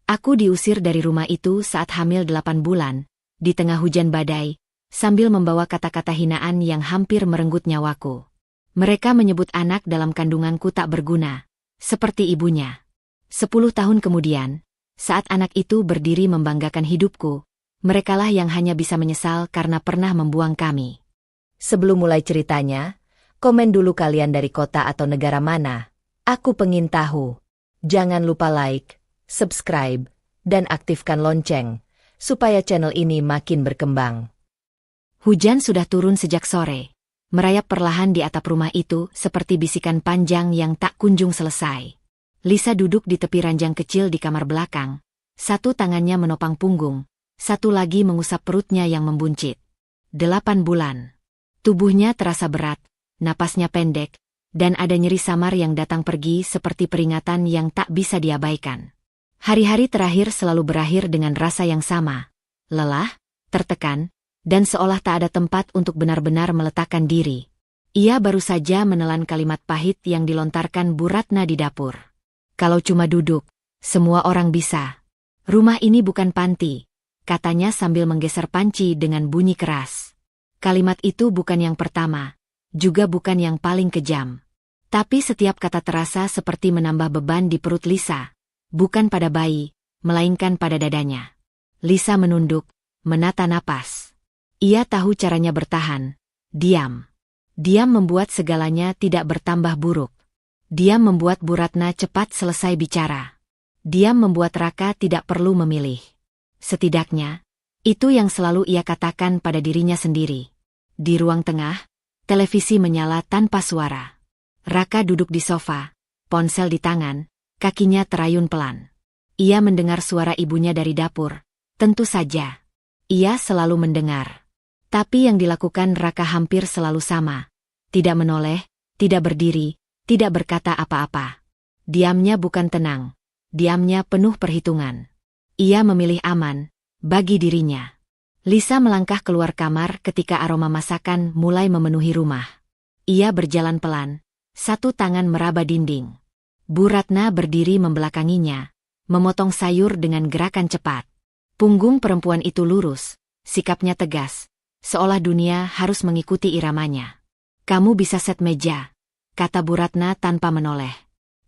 Aku diusir dari rumah itu saat hamil 8 bulan, di tengah hujan badai, sambil membawa kata-kata hinaan yang hampir merenggut nyawaku. Mereka menyebut anak dalam kandunganku tak berguna, seperti ibunya. 10 tahun kemudian, saat anak itu berdiri membanggakan hidupku, merekalah yang hanya bisa menyesal karena pernah membuang kami. Sebelum mulai ceritanya, komen dulu kalian dari kota atau negara mana. Aku pengen tahu. Jangan lupa like, subscribe, dan aktifkan lonceng, supaya channel ini makin berkembang. Hujan sudah turun sejak sore, merayap perlahan di atap rumah itu seperti bisikan panjang yang tak kunjung selesai. Lisa duduk di tepi ranjang kecil di kamar belakang, satu tangannya menopang punggung, satu lagi mengusap perutnya yang membuncit. 8 bulan. Tubuhnya terasa berat, napasnya pendek, dan ada nyeri samar yang datang pergi seperti peringatan yang tak bisa diabaikan. Hari-hari terakhir selalu berakhir dengan rasa yang sama, lelah, tertekan, dan seolah tak ada tempat untuk benar-benar meletakkan diri. Ia baru saja menelan kalimat pahit yang dilontarkan Bu Ratna di dapur. Kalau cuma duduk, semua orang bisa. Rumah ini bukan panti, katanya sambil menggeser panci dengan bunyi keras. Kalimat itu bukan yang pertama, juga bukan yang paling kejam. Tapi setiap kata terasa seperti menambah beban di perut Lisa, bukan pada bayi, melainkan pada dadanya. Lisa menunduk, menata napas. Ia tahu caranya bertahan. Diam. Diam membuat segalanya tidak bertambah buruk. Diam membuat Bu Ratna cepat selesai bicara. Diam membuat Raka tidak perlu memilih. Setidaknya, itu yang selalu ia katakan pada dirinya sendiri. Di ruang tengah, televisi menyala tanpa suara. Raka duduk di sofa, ponsel di tangan, kakinya terayun pelan. Ia mendengar suara ibunya dari dapur. Tentu saja. Ia selalu mendengar. Tapi yang dilakukan Raka hampir selalu sama. Tidak menoleh, tidak berdiri, tidak berkata apa-apa. Diamnya bukan tenang. Diamnya penuh perhitungan. Ia memilih aman, bagi dirinya. Lisa melangkah keluar kamar ketika aroma masakan mulai memenuhi rumah. Ia berjalan pelan, satu tangan meraba dinding. Bu Ratna berdiri membelakanginya, memotong sayur dengan gerakan cepat. Punggung perempuan itu lurus, sikapnya tegas, seolah dunia harus mengikuti iramanya. Kamu bisa set meja, kata Bu Ratna tanpa menoleh.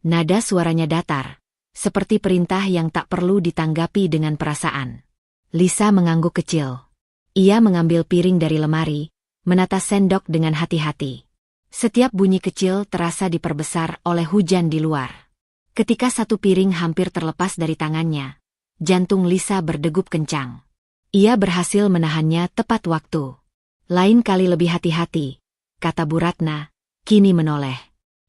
Nada suaranya datar, seperti perintah yang tak perlu ditanggapi dengan perasaan. Lisa mengangguk kecil. Ia mengambil piring dari lemari, menata sendok dengan hati-hati. Setiap bunyi kecil terasa diperbesar oleh hujan di luar. Ketika satu piring hampir terlepas dari tangannya, jantung Lisa berdegup kencang. Ia berhasil menahannya tepat waktu. Lain kali lebih hati-hati, kata Bu Ratna, kini menoleh.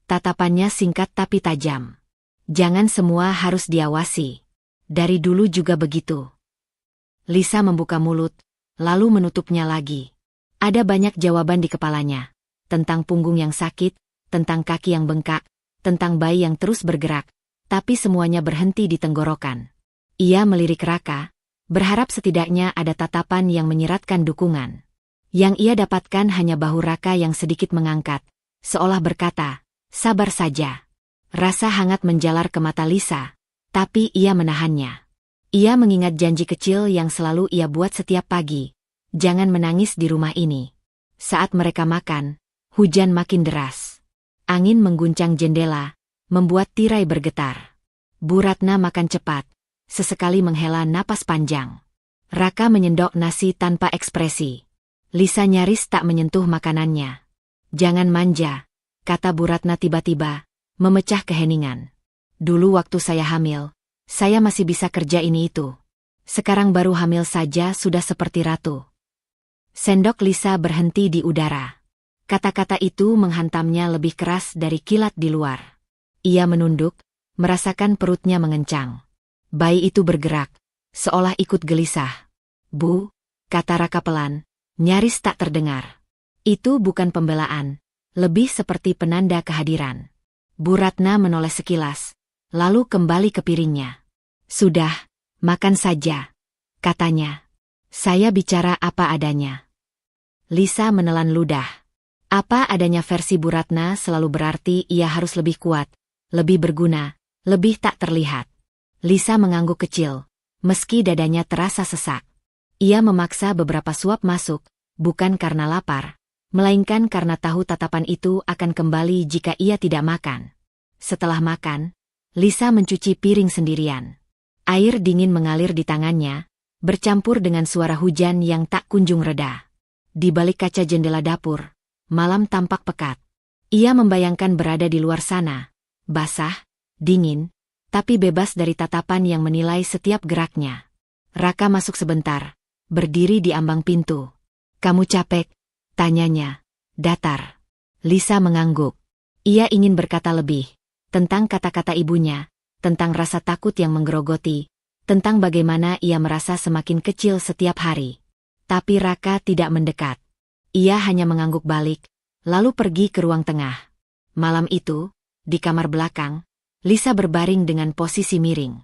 Tatapannya singkat tapi tajam. Jangan semua harus diawasi. Dari dulu juga begitu. Lisa membuka mulut, lalu menutupnya lagi. Ada banyak jawaban di kepalanya. Tentang punggung yang sakit, tentang kaki yang bengkak, tentang bayi yang terus bergerak, tapi semuanya berhenti di tenggorokan. Ia melirik Raka, berharap setidaknya ada tatapan yang menyiratkan dukungan. Yang ia dapatkan hanya bahu Raka yang sedikit mengangkat, seolah berkata, sabar saja. Rasa hangat menjalar ke mata Lisa, tapi ia menahannya. Ia mengingat janji kecil yang selalu ia buat setiap pagi. Jangan menangis di rumah ini. Saat mereka makan, hujan makin deras. Angin mengguncang jendela, membuat tirai bergetar. Bu Ratna makan cepat, sesekali menghela napas panjang. Raka menyendok nasi tanpa ekspresi. Lisa nyaris tak menyentuh makanannya. Jangan manja, kata Bu Ratna tiba-tiba, memecah keheningan. Dulu waktu saya hamil, saya masih bisa kerja ini itu. Sekarang baru hamil saja sudah seperti ratu. Sendok Lisa berhenti di udara. Kata-kata itu menghantamnya lebih keras dari kilat di luar. Ia menunduk, merasakan perutnya mengencang. Bayi itu bergerak, seolah ikut gelisah. Bu, kata Raka pelan, nyaris tak terdengar. Itu bukan pembelaan, lebih seperti penanda kehadiran. Bu Ratna menoleh sekilas, lalu kembali ke piringnya. Sudah, makan saja, katanya. Saya bicara apa adanya. Lisa menelan ludah. Apa adanya versi Bu Ratna selalu berarti ia harus lebih kuat, lebih berguna, lebih tak terlihat. Lisa mengangguk kecil, meski dadanya terasa sesak. Ia memaksa beberapa suap masuk, bukan karena lapar, melainkan karena tahu tatapan itu akan kembali jika ia tidak makan. Setelah makan, Lisa mencuci piring sendirian. Air dingin mengalir di tangannya, bercampur dengan suara hujan yang tak kunjung reda. Di balik kaca jendela dapur, malam tampak pekat. Ia membayangkan berada di luar sana, basah, dingin, tapi bebas dari tatapan yang menilai setiap geraknya. Raka masuk sebentar, berdiri di ambang pintu. "Kamu capek?" tanyanya, datar. Lisa mengangguk. Ia ingin berkata lebih, tentang kata-kata ibunya, tentang rasa takut yang menggerogoti, tentang bagaimana ia merasa semakin kecil setiap hari. Tapi Raka tidak mendekat. Ia hanya mengangguk balik, lalu pergi ke ruang tengah. Malam itu, di kamar belakang, Lisa berbaring dengan posisi miring.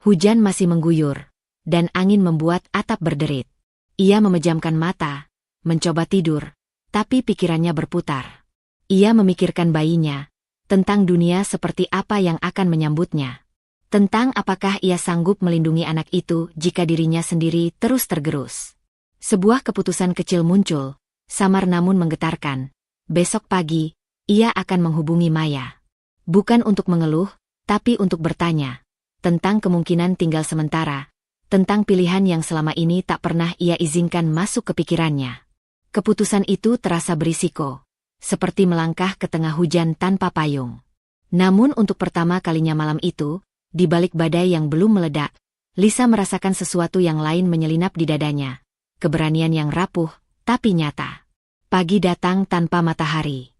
Hujan masih mengguyur, dan angin membuat atap berderit. Ia memejamkan mata, mencoba tidur, tapi pikirannya berputar. Ia memikirkan bayinya, tentang dunia seperti apa yang akan menyambutnya. Tentang apakah ia sanggup melindungi anak itu jika dirinya sendiri terus tergerus. Sebuah keputusan kecil muncul, samar namun menggetarkan. Besok pagi, ia akan menghubungi Maya. Bukan untuk mengeluh, tapi untuk bertanya. Tentang kemungkinan tinggal sementara. Tentang pilihan yang selama ini tak pernah ia izinkan masuk ke pikirannya. Keputusan itu terasa berisiko. Seperti melangkah ke tengah hujan tanpa payung. Namun untuk pertama kalinya malam itu, di balik badai yang belum meledak, Lisa merasakan sesuatu yang lain menyelinap di dadanya. Keberanian yang rapuh, tapi nyata. Pagi datang tanpa matahari.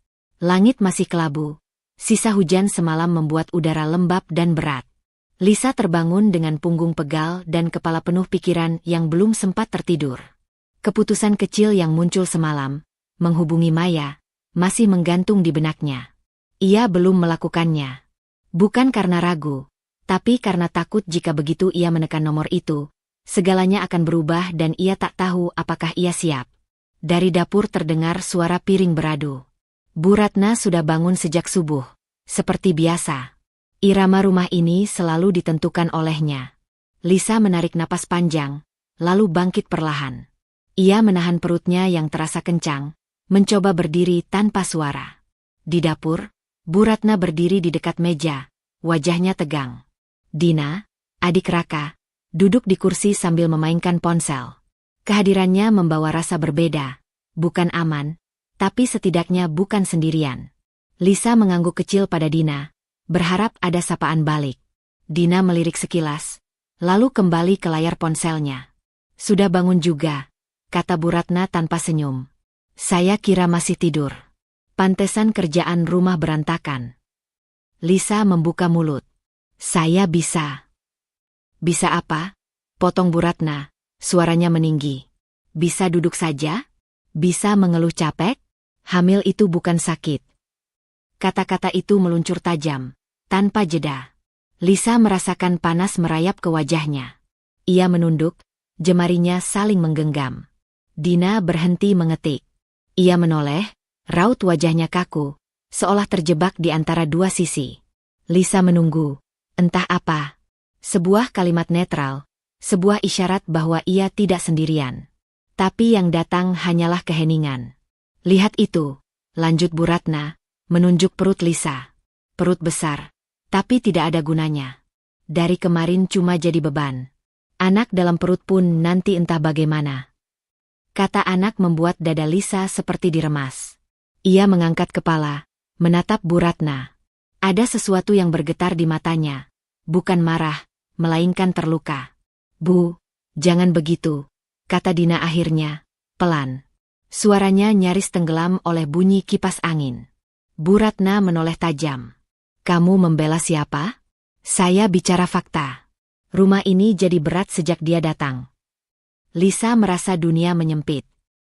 Langit masih kelabu. Sisa hujan semalam membuat udara lembab dan berat. Lisa terbangun dengan punggung pegal dan kepala penuh pikiran yang belum sempat tertidur. Keputusan kecil yang muncul semalam, menghubungi Maya, masih menggantung di benaknya. Ia belum melakukannya. Bukan karena ragu, tapi karena takut jika begitu ia menekan nomor itu, segalanya akan berubah dan ia tak tahu apakah ia siap. Dari dapur terdengar suara piring beradu. Bu Ratna sudah bangun sejak subuh, seperti biasa. Irama rumah ini selalu ditentukan olehnya. Lisa menarik napas panjang, lalu bangkit perlahan. Ia menahan perutnya yang terasa kencang, mencoba berdiri tanpa suara. Di dapur, Bu Ratna berdiri di dekat meja, wajahnya tegang. Dina, adik Raka, duduk di kursi sambil memainkan ponsel. Kehadirannya membawa rasa berbeda, bukan aman, tapi setidaknya bukan sendirian. Lisa mengangguk kecil pada Dina, berharap ada sapaan balik. Dina melirik sekilas, lalu kembali ke layar ponselnya. "Sudah bangun juga," kata Bu Ratna tanpa senyum. "Saya kira masih tidur. Pantesan kerjaan rumah berantakan." Lisa membuka mulut. "Saya bisa." "Bisa apa?" potong Bu Ratna, suaranya meninggi. "Bisa duduk saja? Bisa mengeluh capek? Hamil itu bukan sakit." Kata-kata itu meluncur tajam, tanpa jeda. Lisa merasakan panas merayap ke wajahnya. Ia menunduk, jemarinya saling menggenggam. Dina berhenti mengetik. Ia menoleh, raut wajahnya kaku, seolah terjebak di antara dua sisi. Lisa menunggu, entah apa. Sebuah kalimat netral, sebuah isyarat bahwa ia tidak sendirian. Tapi yang datang hanyalah keheningan. "Lihat itu," lanjut Bu Ratna, menunjuk perut Lisa. Perut besar, tapi tidak ada gunanya. Dari kemarin cuma jadi beban. Anak dalam perut pun nanti entah bagaimana. Kata anak membuat dada Lisa seperti diremas. Ia mengangkat kepala, menatap Bu Ratna. Ada sesuatu yang bergetar di matanya. Bukan marah, melainkan terluka. "Bu, jangan begitu," kata Dina akhirnya, pelan. Suaranya nyaris tenggelam oleh bunyi kipas angin. Bu Ratna menoleh tajam. "Kamu membela siapa?" "Saya bicara fakta. Rumah ini jadi berat sejak dia datang." Lisa merasa dunia menyempit.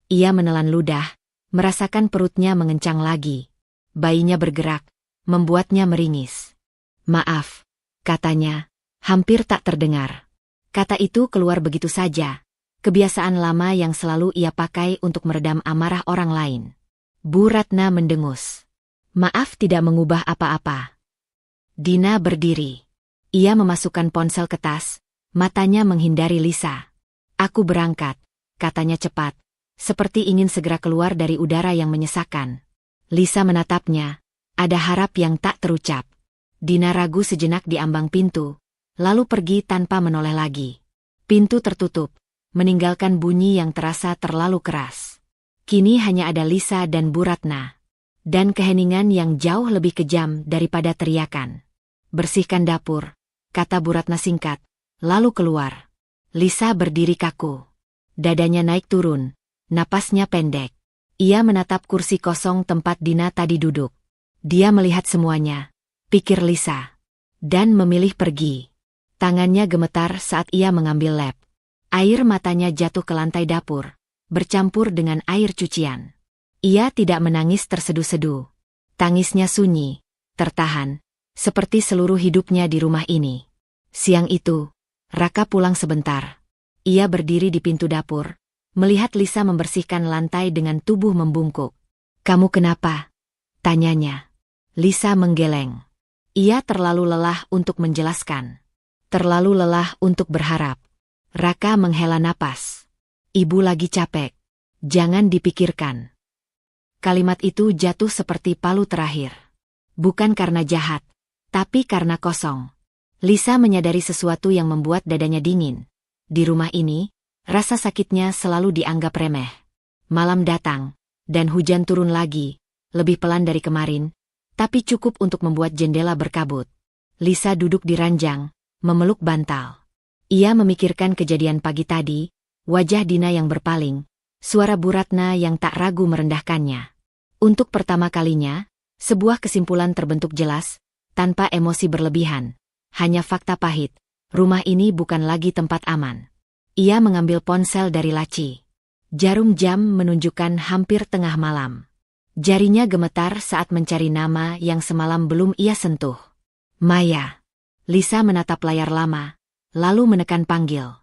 Ia menelan ludah, merasakan perutnya mengencang lagi. Bayinya bergerak, membuatnya meringis. "Maaf," katanya, hampir tak terdengar. Kata itu keluar begitu saja, kebiasaan lama yang selalu ia pakai untuk meredam amarah orang lain. Bu Ratna mendengus. "Maaf tidak mengubah apa-apa." Dina berdiri. Ia memasukkan ponsel ke tas, matanya menghindari Lisa. Aku berangkat, katanya cepat, seperti ingin segera keluar dari udara yang menyesakan. Lisa menatapnya, ada harap yang tak terucap. Dina ragu sejenak di ambang pintu, lalu pergi tanpa menoleh lagi. Pintu tertutup, meninggalkan bunyi yang terasa terlalu keras. Kini hanya ada Lisa dan Bu Ratna. Dan keheningan yang jauh lebih kejam daripada teriakan. Bersihkan dapur, kata Bu Ratna singkat, lalu keluar. Lisa berdiri kaku. Dadanya naik turun, napasnya pendek. Ia menatap kursi kosong tempat Dina tadi duduk. Dia melihat semuanya, pikir Lisa, dan memilih pergi. Tangannya gemetar saat ia mengambil lap. Air matanya jatuh ke lantai dapur, bercampur dengan air cucian. Ia tidak menangis terseduh-seduh. Tangisnya sunyi, tertahan, seperti seluruh hidupnya di rumah ini. Siang itu, Raka pulang sebentar. Ia berdiri di pintu dapur, melihat Lisa membersihkan lantai dengan tubuh membungkuk. "Kamu kenapa?" tanyanya. Lisa menggeleng. Ia terlalu lelah untuk menjelaskan. Terlalu lelah untuk berharap. Raka menghela napas. "Ibu lagi capek. Jangan dipikirkan." Kalimat itu jatuh seperti palu terakhir. Bukan karena jahat, tapi karena kosong. Lisa menyadari sesuatu yang membuat dadanya dingin. Di rumah ini, rasa sakitnya selalu dianggap remeh. Malam datang, dan hujan turun lagi, lebih pelan dari kemarin, tapi cukup untuk membuat jendela berkabut. Lisa duduk di ranjang, memeluk bantal. Ia memikirkan kejadian pagi tadi, wajah Dina yang berpaling, suara Bu Ratna yang tak ragu merendahkannya. Untuk pertama kalinya, sebuah kesimpulan terbentuk jelas, tanpa emosi berlebihan. Hanya fakta pahit, rumah ini bukan lagi tempat aman. Ia mengambil ponsel dari laci. Jarum jam menunjukkan hampir tengah malam. Jarinya gemetar saat mencari nama yang semalam belum ia sentuh. "Maya." Lisa menatap layar lama, lalu menekan panggil.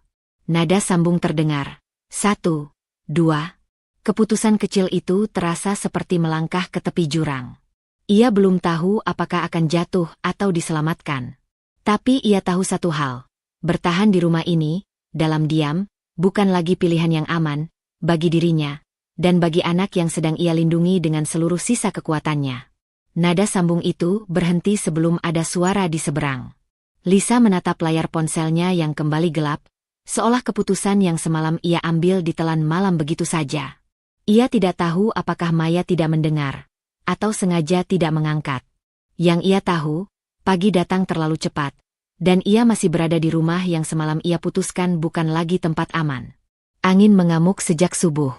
Nada sambung terdengar. 1, 2. Keputusan kecil itu terasa seperti melangkah ke tepi jurang. Ia belum tahu apakah akan jatuh atau diselamatkan. Tapi ia tahu satu hal. Bertahan di rumah ini, dalam diam, bukan lagi pilihan yang aman, bagi dirinya, dan bagi anak yang sedang ia lindungi dengan seluruh sisa kekuatannya. Nada sambung itu berhenti sebelum ada suara di seberang. Lisa menatap layar ponselnya yang kembali gelap, seolah keputusan yang semalam ia ambil ditelan malam begitu saja. Ia tidak tahu apakah Maya tidak mendengar, atau sengaja tidak mengangkat. Yang ia tahu, pagi datang terlalu cepat, dan ia masih berada di rumah yang semalam ia putuskan bukan lagi tempat aman. Angin mengamuk sejak subuh.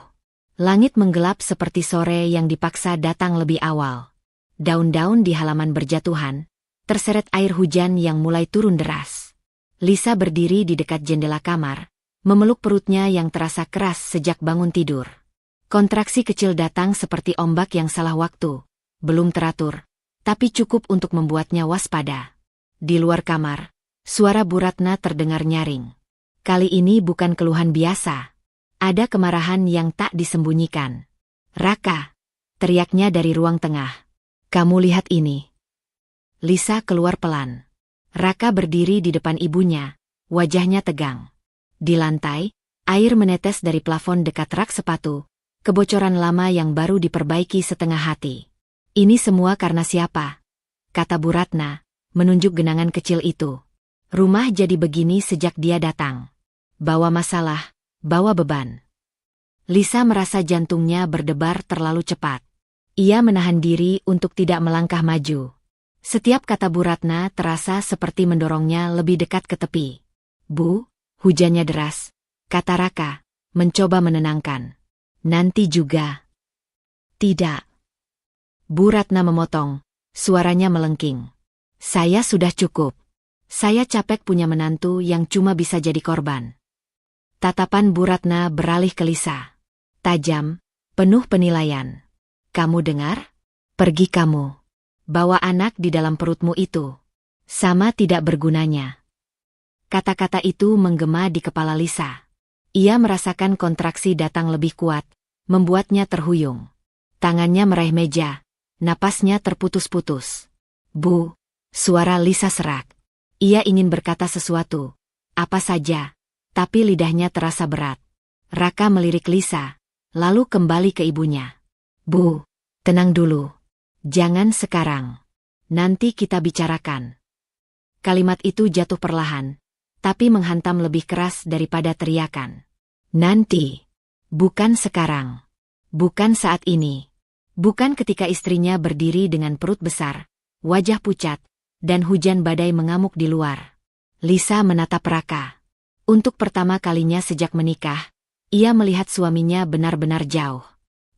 Langit menggelap seperti sore yang dipaksa datang lebih awal. Daun-daun di halaman berjatuhan, terseret air hujan yang mulai turun deras. Lisa berdiri di dekat jendela kamar, memeluk perutnya yang terasa keras sejak bangun tidur. Kontraksi kecil datang seperti ombak yang salah waktu, belum teratur, tapi cukup untuk membuatnya waspada. Di luar kamar, suara Bu Ratna terdengar nyaring. Kali ini bukan keluhan biasa. Ada kemarahan yang tak disembunyikan. "Raka!" teriaknya dari ruang tengah. "Kamu lihat ini." Lisa keluar pelan. Raka berdiri di depan ibunya, wajahnya tegang. Di lantai, air menetes dari plafon dekat rak sepatu. Kebocoran lama yang baru diperbaiki setengah hati. "Ini semua karena siapa?" kata Bu Ratna, menunjuk genangan kecil itu. "Rumah jadi begini sejak dia datang. Bawa masalah, bawa beban." Lisa merasa jantungnya berdebar terlalu cepat. Ia menahan diri untuk tidak melangkah maju. Setiap kata Bu Ratna terasa seperti mendorongnya lebih dekat ke tepi. "Bu, hujannya deras," kata Raka, mencoba menenangkan. "Nanti juga." "Tidak." Bu Ratna memotong, suaranya melengking. "Saya sudah cukup. Saya capek punya menantu yang cuma bisa jadi korban." Tatapan Bu Ratna beralih ke Lisa. Tajam, penuh penilaian. "Kamu dengar? Pergi kamu. Bawa anak di dalam perutmu itu. Sama tidak bergunanya." Kata-kata itu menggema di kepala Lisa. Ia merasakan kontraksi datang lebih kuat, membuatnya terhuyung. Tangannya meraih meja, napasnya terputus-putus. "Bu!" suara Lisa serak. Ia ingin berkata sesuatu, apa saja, tapi lidahnya terasa berat. Raka melirik Lisa, lalu kembali ke ibunya. Bu, tenang dulu. Jangan sekarang. Nanti kita bicarakan. Kalimat itu jatuh perlahan, tapi menghantam lebih keras daripada teriakan. Nanti. Bukan sekarang. Bukan saat ini. Bukan ketika istrinya berdiri dengan perut besar, wajah pucat, dan hujan badai mengamuk di luar. Lisa menatap Raka. Untuk pertama kalinya sejak menikah, ia melihat suaminya benar-benar jauh.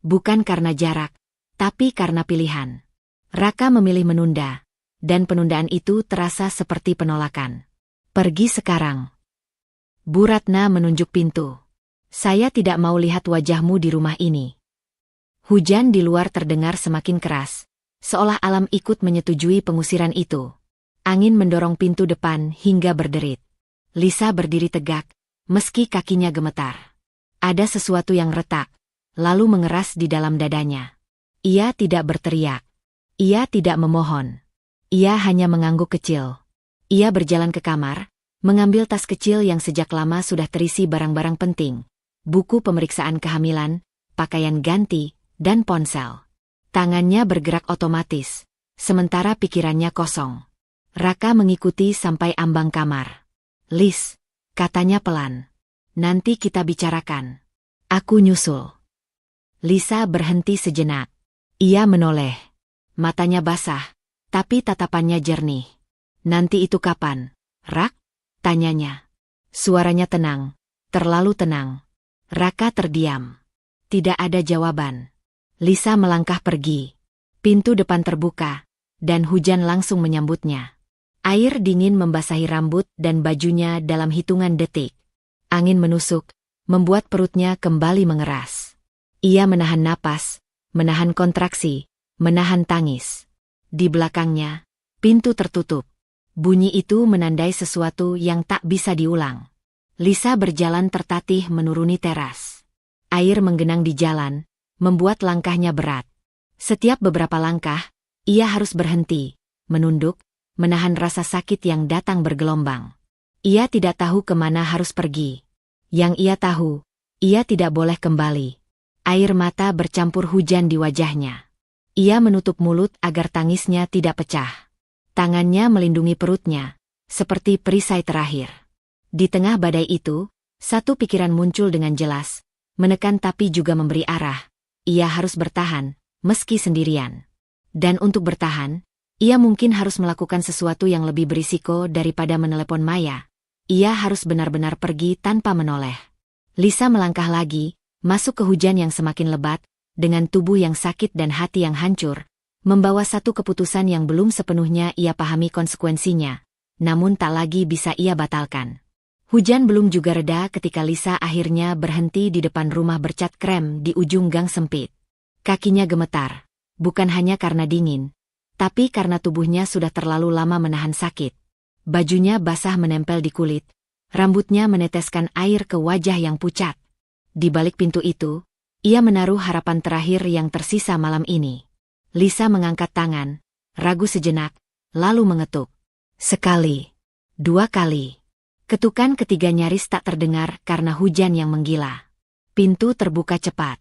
Bukan karena jarak, tapi karena pilihan. Raka memilih menunda, dan penundaan itu terasa seperti penolakan. Pergi sekarang. Bu Ratna menunjuk pintu. Saya tidak mau lihat wajahmu di rumah ini. Hujan di luar terdengar semakin keras, seolah alam ikut menyetujui pengusiran itu. Angin mendorong pintu depan hingga berderit. Lisa berdiri tegak, meski kakinya gemetar. Ada sesuatu yang retak, lalu mengeras di dalam dadanya. Ia tidak berteriak. Ia tidak memohon. Ia hanya mengangguk kecil. Ia berjalan ke kamar, mengambil tas kecil yang sejak lama sudah terisi barang-barang penting. Buku pemeriksaan kehamilan, pakaian ganti, dan ponsel. Tangannya bergerak otomatis, sementara pikirannya kosong. Raka mengikuti sampai ambang kamar. Lis, katanya pelan. Nanti kita bicarakan. Aku nyusul. Lisa berhenti sejenak. Ia menoleh. Matanya basah, tapi tatapannya jernih. Nanti itu kapan, Rak? Tanyanya. Suaranya tenang, terlalu tenang. Raka terdiam. Tidak ada jawaban. Lisa melangkah pergi. Pintu depan terbuka, dan hujan langsung menyambutnya. Air dingin membasahi rambut dan bajunya dalam hitungan detik. Angin menusuk, membuat perutnya kembali mengeras. Ia menahan napas, menahan kontraksi, menahan tangis. Di belakangnya, pintu tertutup. Bunyi itu menandai sesuatu yang tak bisa diulang. Lisa berjalan tertatih menuruni teras. Air menggenang di jalan, membuat langkahnya berat. Setiap beberapa langkah, ia harus berhenti, menunduk, menahan rasa sakit yang datang bergelombang. Ia tidak tahu kemana harus pergi. Yang ia tahu, ia tidak boleh kembali. Air mata bercampur hujan di wajahnya. Ia menutup mulut agar tangisnya tidak pecah. Tangannya melindungi perutnya, seperti perisai terakhir. Di tengah badai itu, satu pikiran muncul dengan jelas, menekan tapi juga memberi arah. Ia harus bertahan, meski sendirian. Dan untuk bertahan, ia mungkin harus melakukan sesuatu yang lebih berisiko daripada menelepon Maya. Ia harus benar-benar pergi tanpa menoleh. Lisa melangkah lagi, masuk ke hujan yang semakin lebat, dengan tubuh yang sakit dan hati yang hancur, membawa satu keputusan yang belum sepenuhnya ia pahami konsekuensinya, namun tak lagi bisa ia batalkan. Hujan belum juga reda ketika Lisa akhirnya berhenti di depan rumah bercat krem di ujung gang sempit. Kakinya gemetar, bukan hanya karena dingin, tapi karena tubuhnya sudah terlalu lama menahan sakit. Bajunya basah menempel di kulit, rambutnya meneteskan air ke wajah yang pucat. Di balik pintu itu, ia menaruh harapan terakhir yang tersisa malam ini. Lisa mengangkat tangan, ragu sejenak, lalu mengetuk. Sekali, dua kali. Ketukan ketiga nyaris tak terdengar karena hujan yang menggila. Pintu terbuka cepat.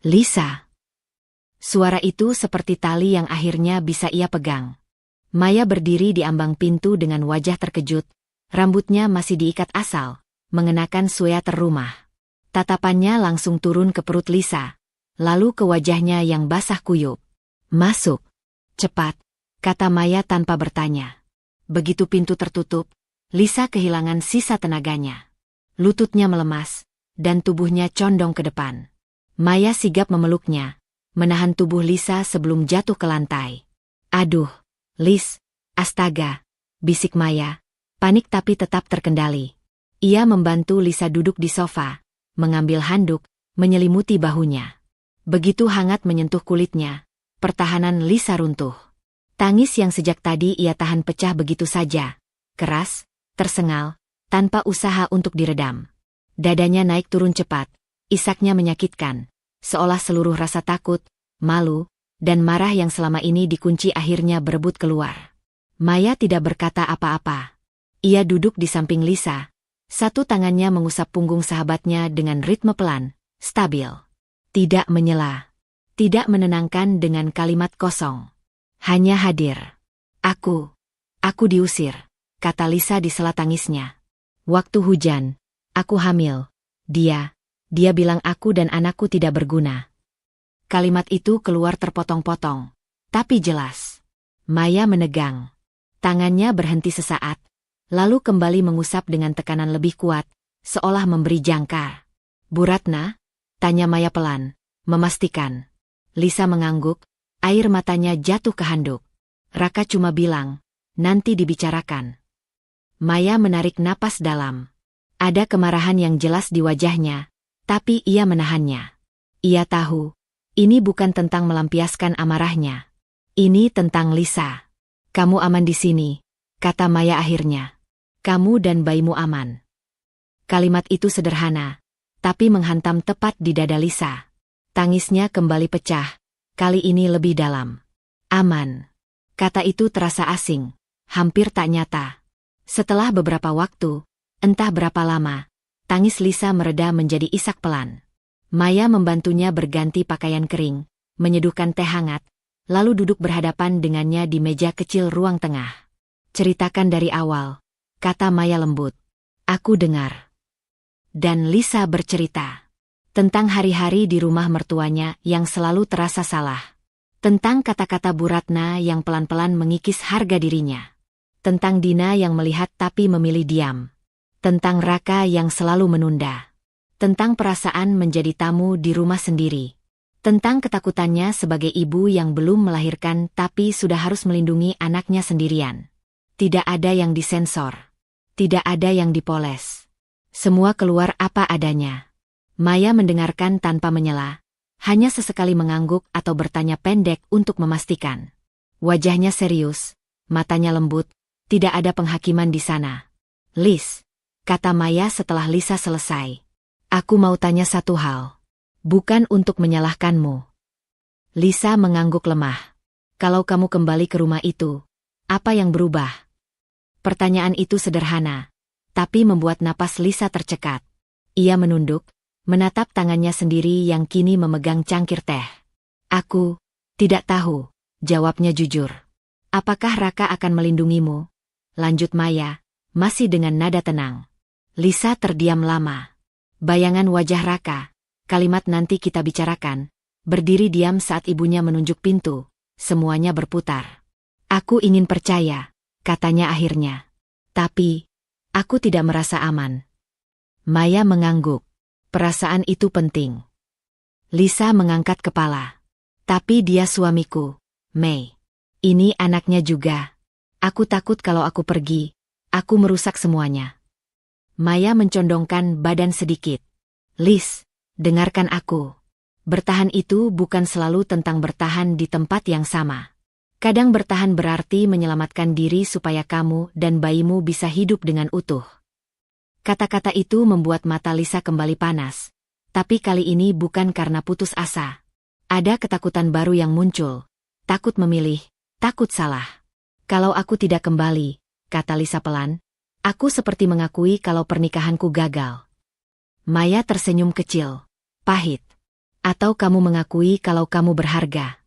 Lisa. Suara itu seperti tali yang akhirnya bisa ia pegang. Maya berdiri di ambang pintu dengan wajah terkejut, rambutnya masih diikat asal, mengenakan sweater rumah. Tatapannya langsung turun ke perut Lisa, lalu ke wajahnya yang basah kuyup. Masuk. Cepat, kata Maya tanpa bertanya. Begitu pintu tertutup, Lisa kehilangan sisa tenaganya. Lututnya melemas, dan tubuhnya condong ke depan. Maya sigap memeluknya, menahan tubuh Lisa sebelum jatuh ke lantai. Aduh, Lis, astaga, bisik Maya, panik tapi tetap terkendali. Ia membantu Lisa duduk di sofa, mengambil handuk, menyelimuti bahunya. Begitu hangat menyentuh kulitnya, pertahanan Lisa runtuh. Tangis yang sejak tadi ia tahan pecah begitu saja, keras, tersengal, tanpa usaha untuk diredam. Dadanya naik turun cepat, isaknya menyakitkan, seolah seluruh rasa takut, malu, dan marah yang selama ini dikunci akhirnya berebut keluar. Maya tidak berkata apa-apa. Ia duduk di samping Lisa. Satu tangannya mengusap punggung sahabatnya dengan ritme pelan, stabil. Tidak menyela. Tidak menenangkan dengan kalimat kosong. Hanya hadir. Aku diusir, kata Lisa di sela tangisnya. Waktu hujan, aku hamil. Dia bilang aku dan anakku tidak berguna. Kalimat itu keluar terpotong-potong, tapi jelas. Maya menegang. Tangannya berhenti sesaat, lalu kembali mengusap dengan tekanan lebih kuat, seolah memberi jangkar. Bu Ratna? Tanya Maya pelan, memastikan. Lisa mengangguk, air matanya jatuh ke handuk. Raka cuma bilang, nanti dibicarakan. Maya menarik napas dalam. Ada kemarahan yang jelas di wajahnya, tapi ia menahannya. Ia tahu, ini bukan tentang melampiaskan amarahnya. Ini tentang Lisa. Kamu aman di sini, kata Maya akhirnya. Kamu dan bayimu aman. Kalimat itu sederhana, tapi menghantam tepat di dada Lisa. Tangisnya kembali pecah, kali ini lebih dalam. Aman. Kata itu terasa asing, hampir tak nyata. Setelah beberapa waktu, entah berapa lama, tangis Lisa mereda menjadi isak pelan. Maya membantunya berganti pakaian kering, menyeduhkan teh hangat, lalu duduk berhadapan dengannya di meja kecil ruang tengah. Ceritakan dari awal, kata Maya lembut. Aku dengar. Dan Lisa bercerita. Tentang hari-hari di rumah mertuanya yang selalu terasa salah. Tentang kata-kata Bu Ratna yang pelan-pelan mengikis harga dirinya. Tentang Dina yang melihat tapi memilih diam. Tentang Raka yang selalu menunda. Tentang perasaan menjadi tamu di rumah sendiri. Tentang ketakutannya sebagai ibu yang belum melahirkan tapi sudah harus melindungi anaknya sendirian. Tidak ada yang disensor. Tidak ada yang dipoles. Semua keluar apa adanya. Maya mendengarkan tanpa menyela. Hanya sesekali mengangguk atau bertanya pendek untuk memastikan. Wajahnya serius, matanya lembut, tidak ada penghakiman di sana. Lis, kata Maya setelah Lisa selesai. Aku mau tanya satu hal. Bukan untuk menyalahkanmu. Lisa mengangguk lemah. Kalau kamu kembali ke rumah itu, apa yang berubah? Pertanyaan itu sederhana, tapi membuat napas Lisa tercekat. Ia menunduk, menatap tangannya sendiri yang kini memegang cangkir teh. Aku tidak tahu, jawabnya jujur. Apakah Raka akan melindungimu? Lanjut Maya, masih dengan nada tenang. Lisa terdiam lama. Bayangan wajah Raka, kalimat nanti kita bicarakan, berdiri diam saat ibunya menunjuk pintu, semuanya berputar. Aku ingin percaya, katanya akhirnya. Tapi, aku tidak merasa aman. Maya mengangguk. Perasaan itu penting. Lisa mengangkat kepala. Tapi dia suamiku, Mei. Ini anaknya juga. Aku takut kalau aku pergi, aku merusak semuanya. Maya mencondongkan badan sedikit. Lis, dengarkan aku. Bertahan itu bukan selalu tentang bertahan di tempat yang sama. Kadang bertahan berarti menyelamatkan diri supaya kamu dan bayimu bisa hidup dengan utuh. Kata-kata itu membuat mata Lisa kembali panas. Tapi kali ini bukan karena putus asa. Ada ketakutan baru yang muncul. Takut memilih, takut salah. Kalau aku tidak kembali, kata Lisa pelan, aku seperti mengakui kalau pernikahanku gagal. Maya tersenyum kecil, pahit. Atau kamu mengakui kalau kamu berharga.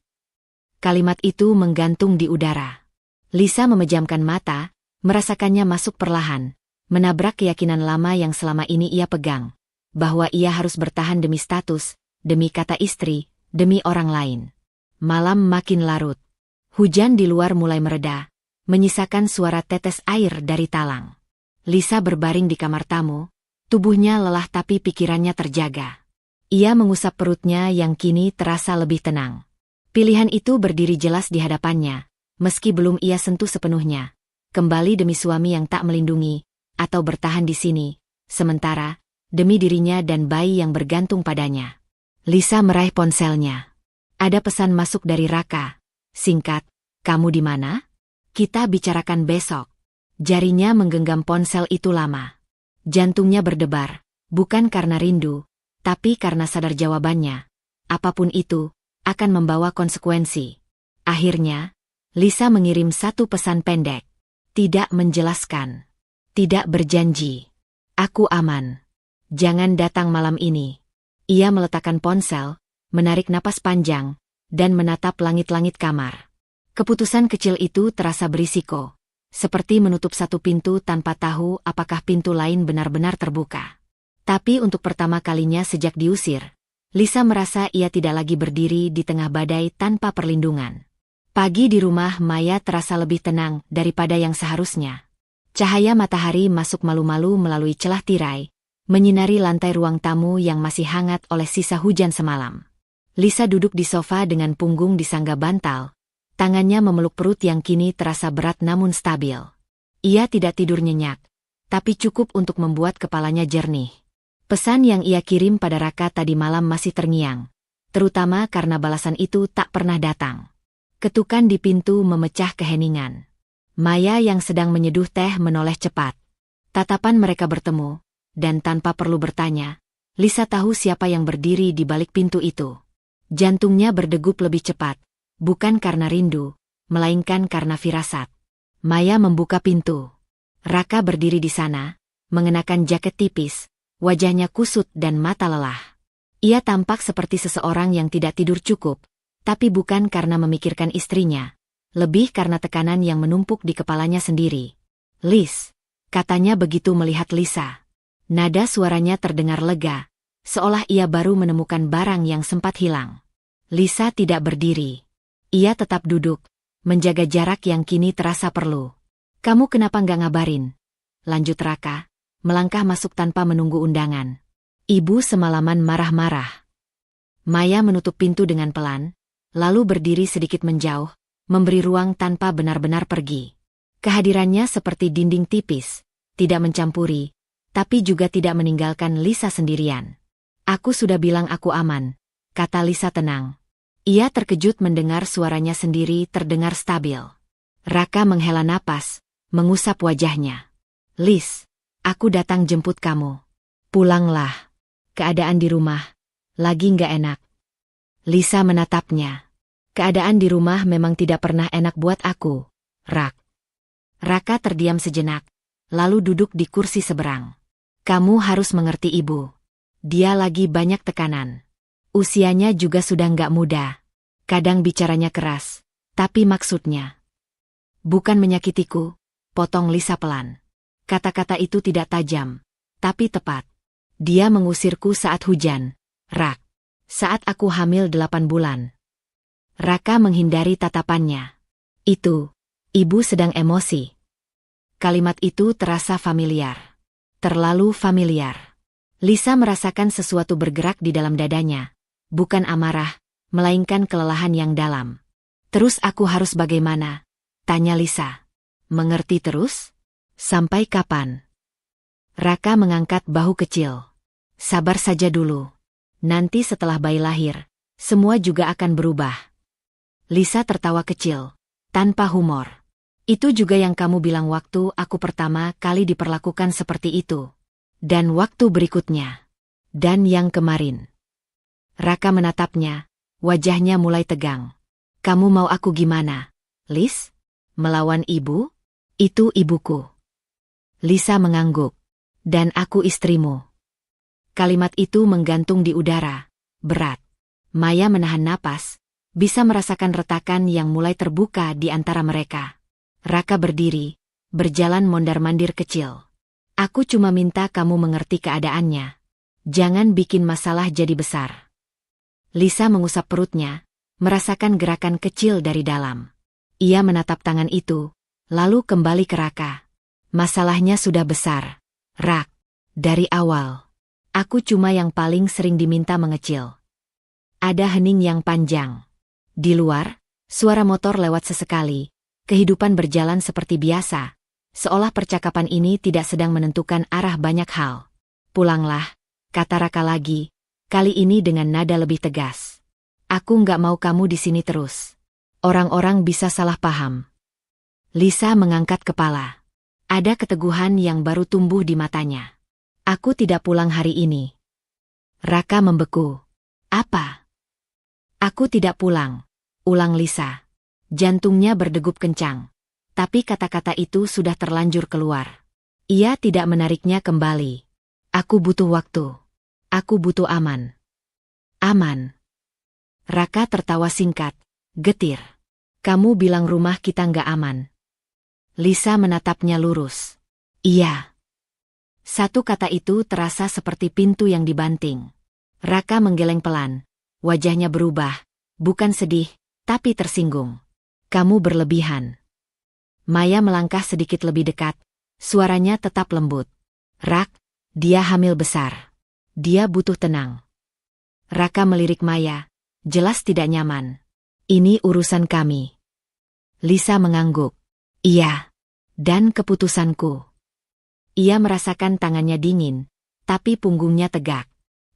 Kalimat itu menggantung di udara. Lisa memejamkan mata, merasakannya masuk perlahan, menabrak keyakinan lama yang selama ini ia pegang. Bahwa ia harus bertahan demi status, demi kata istri, demi orang lain. Malam makin larut. Hujan di luar mulai mereda, menyisakan suara tetes air dari talang. Lisa berbaring di kamar tamu, tubuhnya lelah tapi pikirannya terjaga. Ia mengusap perutnya yang kini terasa lebih tenang. Pilihan itu berdiri jelas di hadapannya, meski belum ia sentuh sepenuhnya. Kembali demi suami yang tak melindungi, atau bertahan di sini, sementara, demi dirinya dan bayi yang bergantung padanya. Lisa meraih ponselnya. Ada pesan masuk dari Raka. Singkat, kamu di mana? Kita bicarakan besok. Jarinya menggenggam ponsel itu lama. Jantungnya berdebar, bukan karena rindu, tapi karena sadar jawabannya. Apapun itu, akan membawa konsekuensi. Akhirnya, Lisa mengirim satu pesan pendek. Tidak menjelaskan. Tidak berjanji. Aku aman. Jangan datang malam ini. Ia meletakkan ponsel, menarik napas panjang, dan menatap langit-langit kamar. Keputusan kecil itu terasa berisiko, seperti menutup satu pintu tanpa tahu apakah pintu lain benar-benar terbuka. Tapi untuk pertama kalinya sejak diusir, Lisa merasa ia tidak lagi berdiri di tengah badai tanpa perlindungan. Pagi di rumah Maya terasa lebih tenang daripada yang seharusnya. Cahaya matahari masuk malu-malu melalui celah tirai, menyinari lantai ruang tamu yang masih hangat oleh sisa hujan semalam. Lisa duduk di sofa dengan punggung disangga bantal, tangannya memeluk perut yang kini terasa berat namun stabil. Ia tidak tidur nyenyak, tapi cukup untuk membuat kepalanya jernih. Pesan yang ia kirim pada Raka tadi malam masih terngiang, terutama karena balasan itu tak pernah datang. Ketukan di pintu memecah keheningan. Maya yang sedang menyeduh teh menoleh cepat. Tatapan mereka bertemu, dan tanpa perlu bertanya, Lisa tahu siapa yang berdiri di balik pintu itu. Jantungnya berdegup lebih cepat, bukan karena rindu, melainkan karena firasat. Maya membuka pintu. Raka berdiri di sana, mengenakan jaket tipis, wajahnya kusut dan mata lelah. Ia tampak seperti seseorang yang tidak tidur cukup, tapi bukan karena memikirkan istrinya, lebih karena tekanan yang menumpuk di kepalanya sendiri. "Lis," katanya begitu melihat Lisa. Nada suaranya terdengar lega, seolah ia baru menemukan barang yang sempat hilang. Lisa tidak berdiri. Ia tetap duduk, menjaga jarak yang kini terasa perlu. "Kamu kenapa nggak ngabarin?" lanjut Raka, melangkah masuk tanpa menunggu undangan. "Ibu semalaman marah-marah." Maya menutup pintu dengan pelan, lalu berdiri sedikit menjauh, memberi ruang tanpa benar-benar pergi. Kehadirannya seperti dinding tipis, tidak mencampuri, tapi juga tidak meninggalkan Lisa sendirian. "Aku sudah bilang aku aman," kata Lisa tenang. Ia terkejut mendengar suaranya sendiri terdengar stabil. Raka menghela napas, mengusap wajahnya. "Lis, aku datang jemput kamu. Pulanglah. Keadaan di rumah lagi nggak enak." Lisa menatapnya. "Keadaan di rumah memang tidak pernah enak buat aku, Rak." Raka terdiam sejenak, lalu duduk di kursi seberang. "Kamu harus mengerti ibu. Dia lagi banyak tekanan. Usianya juga sudah nggak muda. Kadang bicaranya keras, tapi maksudnya bukan menyakitiku," potong Lisa pelan. Kata-kata itu tidak tajam, tapi tepat. "Dia mengusirku saat hujan, Rak. Saat aku hamil 8 bulan. Raka menghindari tatapannya. "Itu, ibu sedang emosi." Kalimat itu terasa familiar. Terlalu familiar. Lisa merasakan sesuatu bergerak di dalam dadanya. Bukan amarah, melainkan kelelahan yang dalam. "Terus aku harus bagaimana?" tanya Lisa. "Mengerti terus? Sampai kapan?" Raka mengangkat bahu kecil. "Sabar saja dulu. Nanti setelah bayi lahir, semua juga akan berubah." Lisa tertawa kecil, tanpa humor. "Itu juga yang kamu bilang waktu aku pertama kali diperlakukan seperti itu. Dan waktu berikutnya. Dan yang kemarin." Raka menatapnya, wajahnya mulai tegang. "Kamu mau aku gimana, Lis? Melawan ibu? Itu ibuku." Lisa mengangguk. "Dan aku istrimu." Kalimat itu menggantung di udara, berat. Maya menahan napas, bisa merasakan retakan yang mulai terbuka di antara mereka. Raka berdiri, berjalan mondar-mandir kecil. "Aku cuma minta kamu mengerti keadaannya. Jangan bikin masalah jadi besar." Lisa mengusap perutnya, merasakan gerakan kecil dari dalam. Ia menatap tangan itu, lalu kembali ke Raka. "Masalahnya sudah besar, Rak. Dari awal. Aku cuma yang paling sering diminta mengecil." Ada hening yang panjang. Di luar, suara motor lewat sesekali. Kehidupan berjalan seperti biasa, seolah percakapan ini tidak sedang menentukan arah banyak hal. "Pulanglah," kata Raka lagi, kali ini dengan nada lebih tegas. "Aku nggak mau kamu di sini terus. Orang-orang bisa salah paham." Lisa mengangkat kepala. Ada keteguhan yang baru tumbuh di matanya. "Aku tidak pulang hari ini." Raka membeku. "Apa?" "Aku tidak pulang," ulang Lisa. Jantungnya berdegup kencang. Tapi kata-kata itu sudah terlanjur keluar. Ia tidak menariknya kembali. Aku butuh waktu. Aku butuh aman. Aman. Raka tertawa singkat, getir. Kamu bilang rumah kita nggak aman. Lisa menatapnya lurus. Iya. Satu kata itu terasa seperti pintu yang dibanting. Raka menggeleng pelan. Wajahnya berubah. Bukan sedih, tapi tersinggung. Kamu berlebihan. Maya melangkah sedikit lebih dekat. Suaranya tetap lembut. Rak, dia hamil besar. Dia butuh tenang. Raka melirik Maya. Jelas tidak nyaman. Ini urusan kami. Lisa mengangguk. Iya. Dan keputusanku. Ia merasakan tangannya dingin, tapi punggungnya tegak.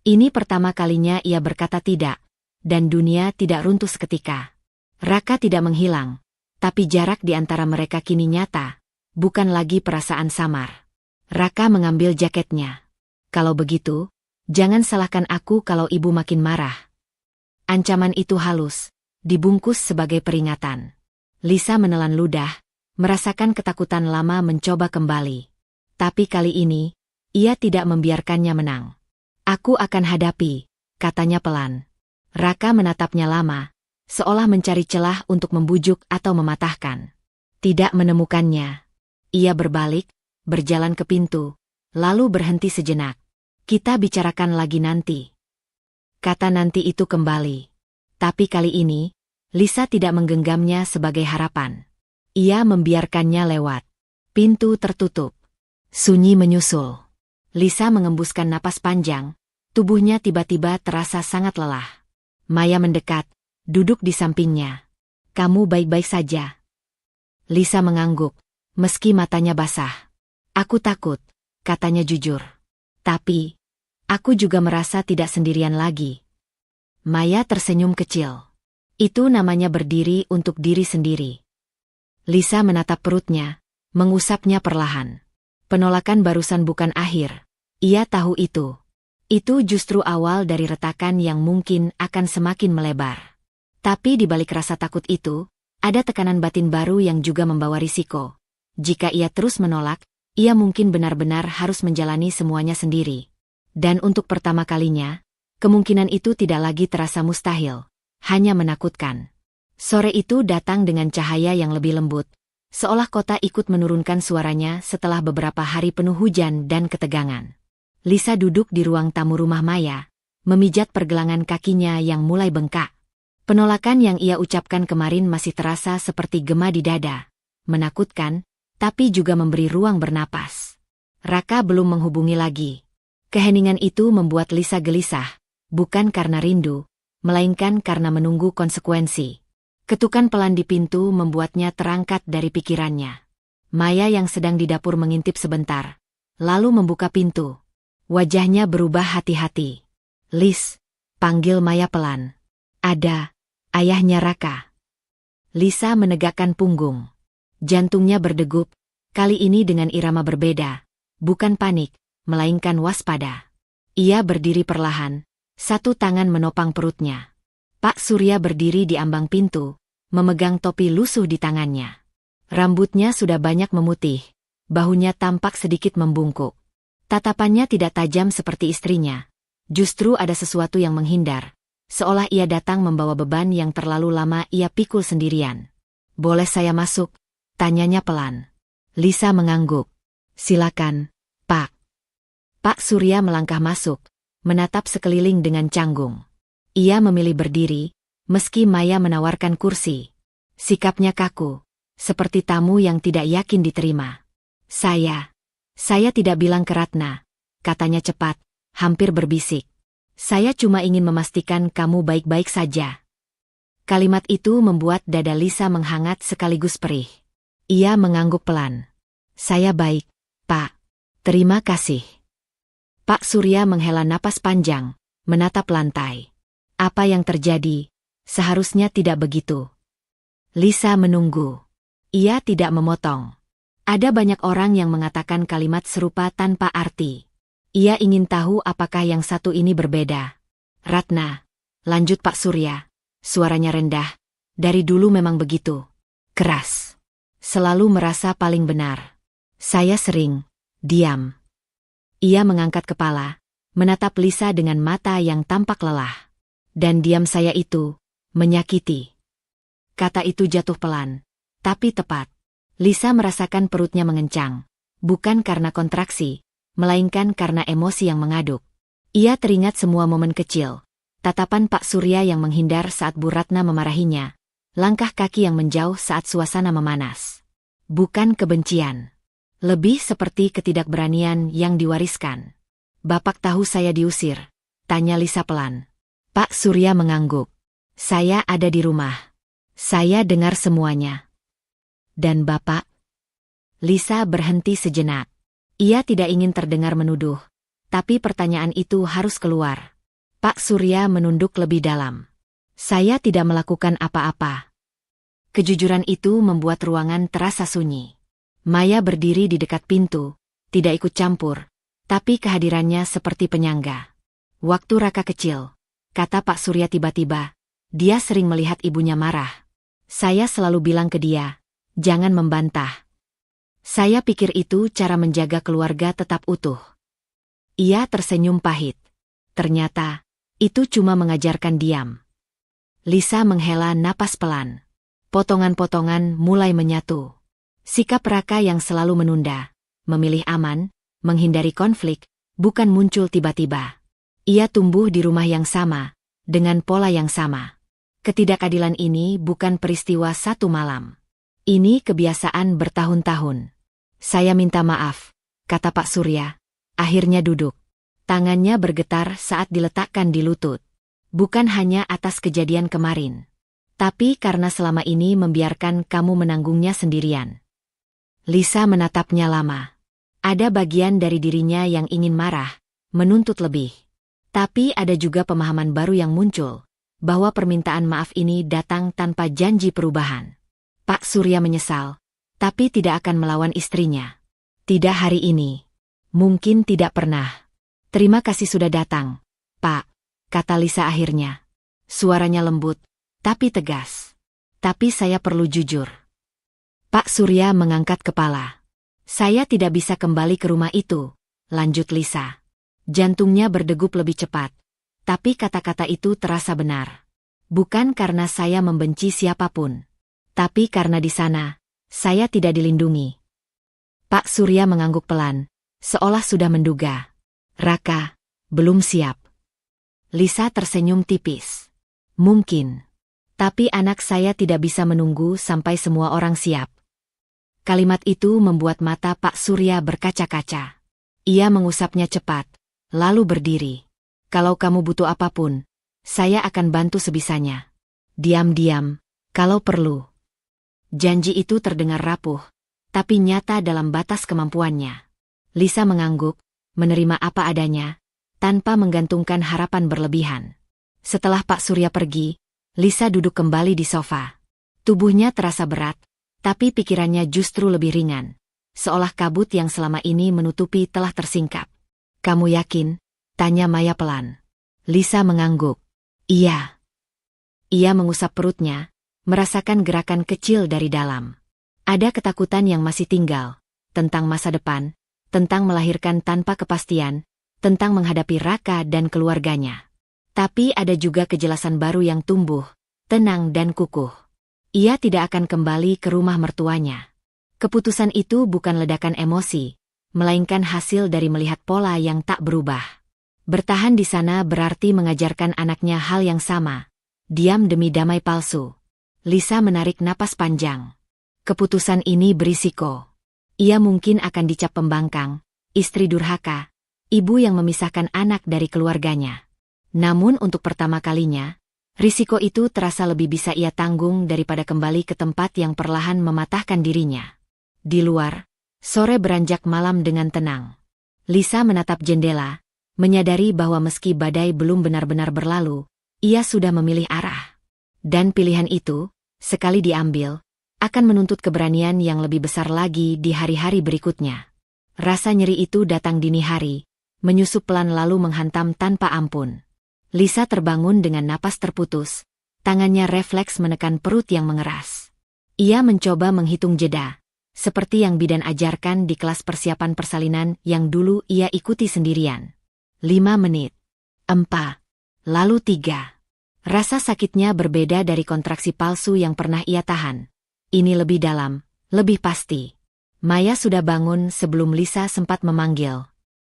Ini pertama kalinya ia berkata tidak, dan dunia tidak runtuh seketika. Raka tidak menghilang, tapi jarak di antara mereka kini nyata, bukan lagi perasaan samar. Raka mengambil jaketnya. Kalau begitu, jangan salahkan aku kalau ibu makin marah. Ancaman itu halus, dibungkus sebagai peringatan. Lisa menelan ludah, merasakan ketakutan lama mencoba kembali. Tapi kali ini, ia tidak membiarkannya menang. Aku akan hadapi, katanya pelan. Raka menatapnya lama, seolah mencari celah untuk membujuk atau mematahkan. Tidak menemukannya. Ia berbalik, berjalan ke pintu, lalu berhenti sejenak. Kita bicarakan lagi nanti. Kata nanti itu kembali. Tapi kali ini, Lisa tidak menggenggamnya sebagai harapan. Ia membiarkannya lewat. Pintu tertutup. Sunyi menyusul. Lisa mengembuskan napas panjang, tubuhnya tiba-tiba terasa sangat lelah. Maya mendekat, duduk di sampingnya. Kamu baik-baik saja? Lisa mengangguk, meski matanya basah. Aku takut, katanya jujur. Tapi, aku juga merasa tidak sendirian lagi. Maya tersenyum kecil. Itu namanya berdiri untuk diri sendiri. Lisa menatap perutnya, mengusapnya perlahan. Penolakan barusan bukan akhir. Ia tahu itu. Itu justru awal dari retakan yang mungkin akan semakin melebar. Tapi di balik rasa takut itu, ada tekanan batin baru yang juga membawa risiko. Jika ia terus menolak, ia mungkin benar-benar harus menjalani semuanya sendiri. Dan untuk pertama kalinya, kemungkinan itu tidak lagi terasa mustahil, hanya menakutkan. Sore itu datang dengan cahaya yang lebih lembut, seolah kota ikut menurunkan suaranya setelah beberapa hari penuh hujan dan ketegangan. Lisa duduk di ruang tamu rumah Maya, memijat pergelangan kakinya yang mulai bengkak. Penolakan yang ia ucapkan kemarin masih terasa seperti gema di dada. Menakutkan, tapi juga memberi ruang bernapas. Raka belum menghubungi lagi. Keheningan itu membuat Lisa gelisah, bukan karena rindu, melainkan karena menunggu konsekuensi. Ketukan pelan di pintu membuatnya terangkat dari pikirannya. Maya yang sedang di dapur mengintip sebentar, lalu membuka pintu. Wajahnya berubah hati-hati. Lis, panggil Maya pelan. Ada, ayahnya Raka. Lisa menegakkan punggung. Jantungnya berdegup, kali ini dengan irama berbeda. Bukan panik, melainkan waspada. Ia berdiri perlahan, satu tangan menopang perutnya. Pak Surya berdiri di ambang pintu, memegang topi lusuh di tangannya. Rambutnya sudah banyak memutih, bahunya tampak sedikit membungkuk. Tatapannya tidak tajam seperti istrinya. Justru ada sesuatu yang menghindar, seolah ia datang membawa beban yang terlalu lama ia pikul sendirian. Boleh saya masuk? Tanyanya pelan. Lisa mengangguk. Silakan, Pak. Pak Surya melangkah masuk, menatap sekeliling dengan canggung. Ia memilih berdiri, meski Maya menawarkan kursi. Sikapnya kaku, seperti tamu yang tidak yakin diterima. Saya tidak bilang ke Ratna, katanya cepat, hampir berbisik. Saya cuma ingin memastikan kamu baik-baik saja. Kalimat itu membuat dada Lisa menghangat sekaligus perih. Ia mengangguk pelan. Saya baik, Pak. Terima kasih. Pak Surya menghela napas panjang, menatap lantai. Apa yang terjadi? Seharusnya tidak begitu. Lisa menunggu. Ia tidak memotong. Ada banyak orang yang mengatakan kalimat serupa tanpa arti. Ia ingin tahu apakah yang satu ini berbeda. Ratna, lanjut Pak Surya. Suaranya rendah. Dari dulu memang begitu. Keras. Selalu merasa paling benar. Saya sering, Diam. Ia mengangkat kepala, menatap Lisa dengan mata yang tampak lelah. Dan diam saya itu, menyakiti. Kata itu jatuh pelan, tapi tepat. Lisa merasakan perutnya mengencang, bukan karena kontraksi, melainkan karena emosi yang mengaduk. Ia teringat semua momen kecil, tatapan Pak Surya yang menghindar saat Bu Ratna memarahinya, langkah kaki yang menjauh saat suasana memanas. Bukan kebencian. Lebih seperti ketidakberanian yang diwariskan. Bapak tahu saya diusir? Tanya Lisa pelan. Pak Surya mengangguk. Saya ada di rumah. Saya dengar semuanya. Dan Bapak? Lisa berhenti sejenak. Ia tidak ingin terdengar menuduh, tapi pertanyaan itu harus keluar. Pak Surya menunduk lebih dalam. Saya tidak melakukan apa-apa. Kejujuran itu membuat ruangan terasa sunyi. Maya berdiri di dekat pintu, tidak ikut campur, tapi kehadirannya seperti penyangga. Waktu Raka kecil, kata Pak Surya tiba-tiba, dia sering melihat ibunya marah. Saya selalu bilang ke dia, jangan membantah. Saya pikir itu cara menjaga keluarga tetap utuh. Ia tersenyum pahit. Ternyata, itu cuma mengajarkan diam. Lisa menghela napas pelan. Potongan-potongan mulai menyatu. Sikap Raka yang selalu menunda, memilih aman, menghindari konflik, bukan muncul tiba-tiba. Ia tumbuh di rumah yang sama, dengan pola yang sama. Ketidakadilan ini bukan peristiwa satu malam. Ini kebiasaan bertahun-tahun. Saya minta maaf, kata Pak Surya. Akhirnya duduk. Tangannya bergetar saat diletakkan di lutut. Bukan hanya atas kejadian kemarin, tapi karena selama ini membiarkan kamu menanggungnya sendirian. Lisa menatapnya lama. Ada bagian dari dirinya yang ingin marah, menuntut lebih. Tapi ada juga pemahaman baru yang muncul, bahwa permintaan maaf ini datang tanpa janji perubahan. Pak Surya menyesal, tapi tidak akan melawan istrinya. Tidak hari ini. Mungkin tidak pernah. Terima kasih sudah datang, Pak, kata Lisa akhirnya. Suaranya lembut, tapi tegas. Tapi saya perlu jujur. Pak Surya mengangkat kepala. Saya tidak bisa kembali ke rumah itu, lanjut Lisa. Jantungnya berdegup lebih cepat. Tapi kata-kata itu terasa benar. Bukan karena saya membenci siapapun. Tapi karena di sana, saya tidak dilindungi. Pak Surya mengangguk pelan, seolah sudah menduga. Raka, belum siap. Lisa tersenyum tipis. Mungkin. Tapi anak saya tidak bisa menunggu sampai semua orang siap. Kalimat itu membuat mata Pak Surya berkaca-kaca. Ia mengusapnya cepat, lalu berdiri. Kalau kamu butuh apapun, saya akan bantu sebisanya. Diam-diam, kalau perlu. Janji itu terdengar rapuh, tapi nyata dalam batas kemampuannya. Lisa mengangguk, menerima apa adanya, tanpa menggantungkan harapan berlebihan. Setelah Pak Surya pergi, Lisa duduk kembali di sofa. Tubuhnya terasa berat, tapi pikirannya justru lebih ringan. Seolah kabut yang selama ini menutupi telah tersingkap. Kamu yakin? Tanya Maya pelan. Lisa mengangguk. Iya. Ia mengusap perutnya, merasakan gerakan kecil dari dalam. Ada ketakutan yang masih tinggal, tentang masa depan, tentang melahirkan tanpa kepastian, tentang menghadapi Raka dan keluarganya. Tapi ada juga kejelasan baru yang tumbuh, tenang dan kukuh. Ia tidak akan kembali ke rumah mertuanya. Keputusan itu bukan ledakan emosi, melainkan hasil dari melihat pola yang tak berubah. Bertahan di sana berarti mengajarkan anaknya hal yang sama. Diam demi damai palsu. Lisa menarik napas panjang. Keputusan ini berisiko. Ia mungkin akan dicap pembangkang, istri durhaka, ibu yang memisahkan anak dari keluarganya. Namun untuk pertama kalinya, risiko itu terasa lebih bisa ia tanggung daripada kembali ke tempat yang perlahan mematahkan dirinya. Di luar, sore beranjak malam dengan tenang. Lisa menatap jendela, menyadari bahwa meski badai belum benar-benar berlalu, ia sudah memilih arah. Dan pilihan itu, sekali diambil, akan menuntut keberanian yang lebih besar lagi di hari-hari berikutnya. Rasa nyeri itu datang dini hari, menyusup pelan lalu menghantam tanpa ampun. Lisa terbangun dengan napas terputus, tangannya refleks menekan perut yang mengeras. Ia mencoba menghitung jeda, seperti yang bidan ajarkan di kelas persiapan persalinan yang dulu ia ikuti sendirian. 5 menit. 4. Lalu 3. Rasa sakitnya berbeda dari kontraksi palsu yang pernah ia tahan. Ini lebih dalam, lebih pasti. Maya sudah bangun sebelum Lisa sempat memanggil.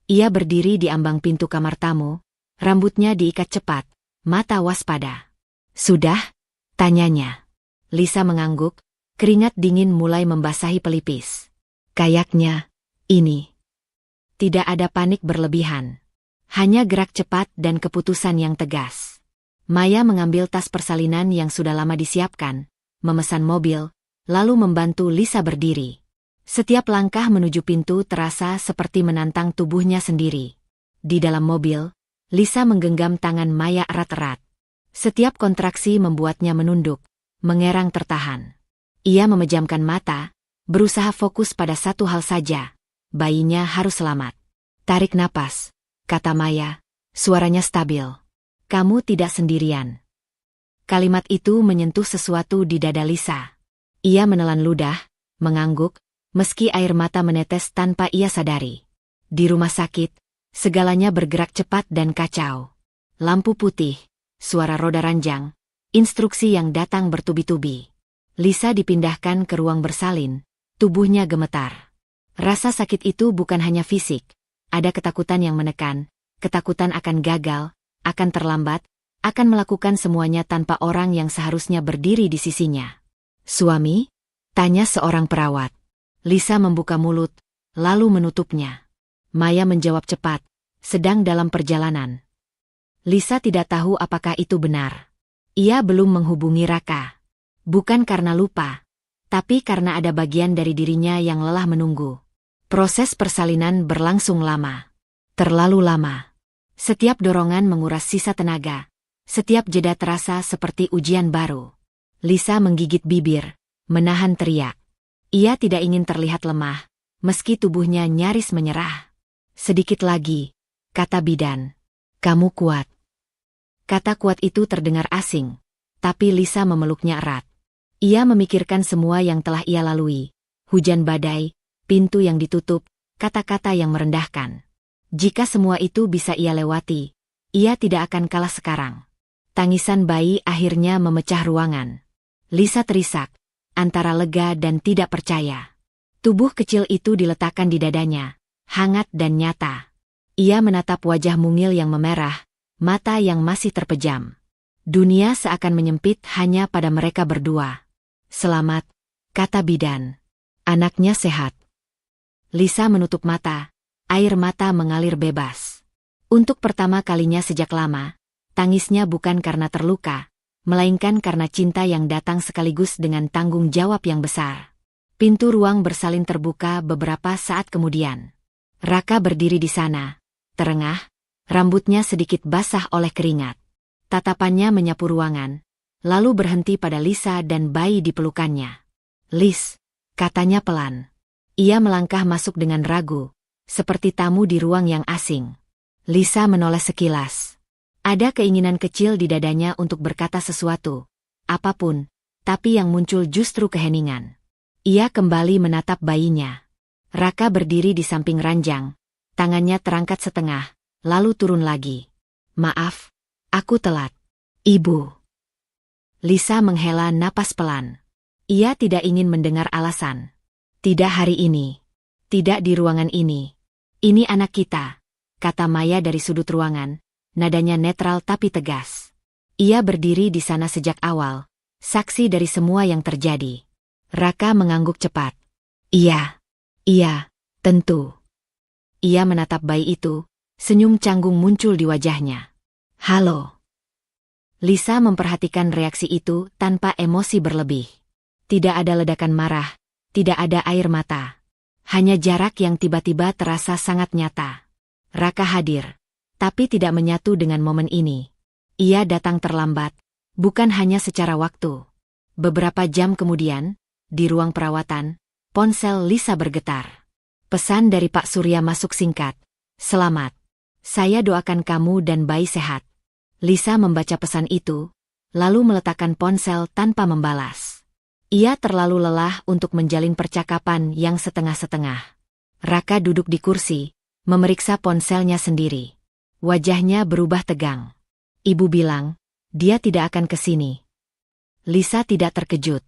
Ia berdiri di ambang pintu kamar tamu, rambutnya diikat cepat, mata waspada. "Sudah?" tanyanya. Lisa mengangguk, keringat dingin mulai membasahi pelipis. "Kayaknya, ini." Tidak ada panik berlebihan. Hanya gerak cepat dan keputusan yang tegas. Maya mengambil tas persalinan yang sudah lama disiapkan, memesan mobil, lalu membantu Lisa berdiri. Setiap langkah menuju pintu terasa seperti menantang tubuhnya sendiri. Di dalam mobil, Lisa menggenggam tangan Maya erat-erat. Setiap kontraksi membuatnya menunduk, mengerang tertahan. Ia memejamkan mata, berusaha fokus pada satu hal saja. Bayinya harus selamat. "Tarik napas," kata Maya, suaranya stabil. "Kamu tidak sendirian." Kalimat itu menyentuh sesuatu di dada Lisa. Ia menelan ludah, mengangguk, meski air mata menetes tanpa ia sadari. Di rumah sakit, segalanya bergerak cepat dan kacau. Lampu putih, suara roda ranjang, instruksi yang datang bertubi-tubi. Lisa dipindahkan ke ruang bersalin, tubuhnya gemetar. Rasa sakit itu bukan hanya fisik, ada ketakutan yang menekan, ketakutan akan gagal, akan terlambat, akan melakukan semuanya tanpa orang yang seharusnya berdiri di sisinya. "Suami?" tanya seorang perawat. Lisa membuka mulut, lalu menutupnya. Maya menjawab cepat, "Sedang dalam perjalanan." Lisa tidak tahu apakah itu benar. Ia belum menghubungi Raka. Bukan karena lupa, tapi karena ada bagian dari dirinya yang lelah menunggu. Proses persalinan berlangsung lama. Terlalu lama. Setiap dorongan menguras sisa tenaga. Setiap jeda terasa seperti ujian baru. Lisa menggigit bibir, menahan teriak. Ia tidak ingin terlihat lemah, meski tubuhnya nyaris menyerah. "Sedikit lagi," kata bidan. "Kamu kuat." Kata kuat itu terdengar asing, tapi Lisa memeluknya erat. Ia memikirkan semua yang telah ia lalui. Hujan badai, pintu yang ditutup, kata-kata yang merendahkan. Jika semua itu bisa ia lewati, ia tidak akan kalah sekarang. Tangisan bayi akhirnya memecah ruangan. Lisa terisak, antara lega dan tidak percaya. Tubuh kecil itu diletakkan di dadanya, hangat dan nyata. Ia menatap wajah mungil yang memerah, mata yang masih terpejam. Dunia seakan menyempit hanya pada mereka berdua. "Selamat," kata bidan. "Anaknya sehat." Lisa menutup mata, air mata mengalir bebas. Untuk pertama kalinya sejak lama, tangisnya bukan karena terluka, melainkan karena cinta yang datang sekaligus dengan tanggung jawab yang besar. Pintu ruang bersalin terbuka beberapa saat kemudian. Raka berdiri di sana, terengah, rambutnya sedikit basah oleh keringat. Tatapannya menyapu ruangan, lalu berhenti pada Lisa dan bayi di pelukannya. "Lis," katanya pelan. Ia melangkah masuk dengan ragu, seperti tamu di ruang yang asing. Lisa menoleh sekilas. Ada keinginan kecil di dadanya untuk berkata sesuatu, apapun, tapi yang muncul justru keheningan. Ia kembali menatap bayinya. Raka berdiri di samping ranjang, tangannya terangkat setengah, lalu turun lagi. "Maaf, aku telat. Ibu." Lisa menghela napas pelan. Ia tidak ingin mendengar alasan. "Tidak hari ini. Tidak di ruangan ini. Ini anak kita," kata Maya dari sudut ruangan. Nadanya netral tapi tegas. Ia berdiri di sana sejak awal, saksi dari semua yang terjadi. Raka mengangguk cepat. Iya, tentu." Ia menatap bayi itu, senyum canggung muncul di wajahnya. "Halo." Lisa memperhatikan reaksi itu tanpa emosi berlebih. Tidak ada ledakan marah, tidak ada air mata. Hanya jarak yang tiba-tiba terasa sangat nyata. Raka hadir, tapi tidak menyatu dengan momen ini. Ia datang terlambat, bukan hanya secara waktu. Beberapa jam kemudian, di ruang perawatan, ponsel Lisa bergetar. Pesan dari Pak Surya masuk singkat. "Selamat. Saya doakan kamu dan bayi sehat." Lisa membaca pesan itu, lalu meletakkan ponsel tanpa membalas. Ia terlalu lelah untuk menjalin percakapan yang setengah-setengah. Raka duduk di kursi, memeriksa ponselnya sendiri. Wajahnya berubah tegang. Ibu bilang, dia tidak akan ke sini. Lisa tidak terkejut.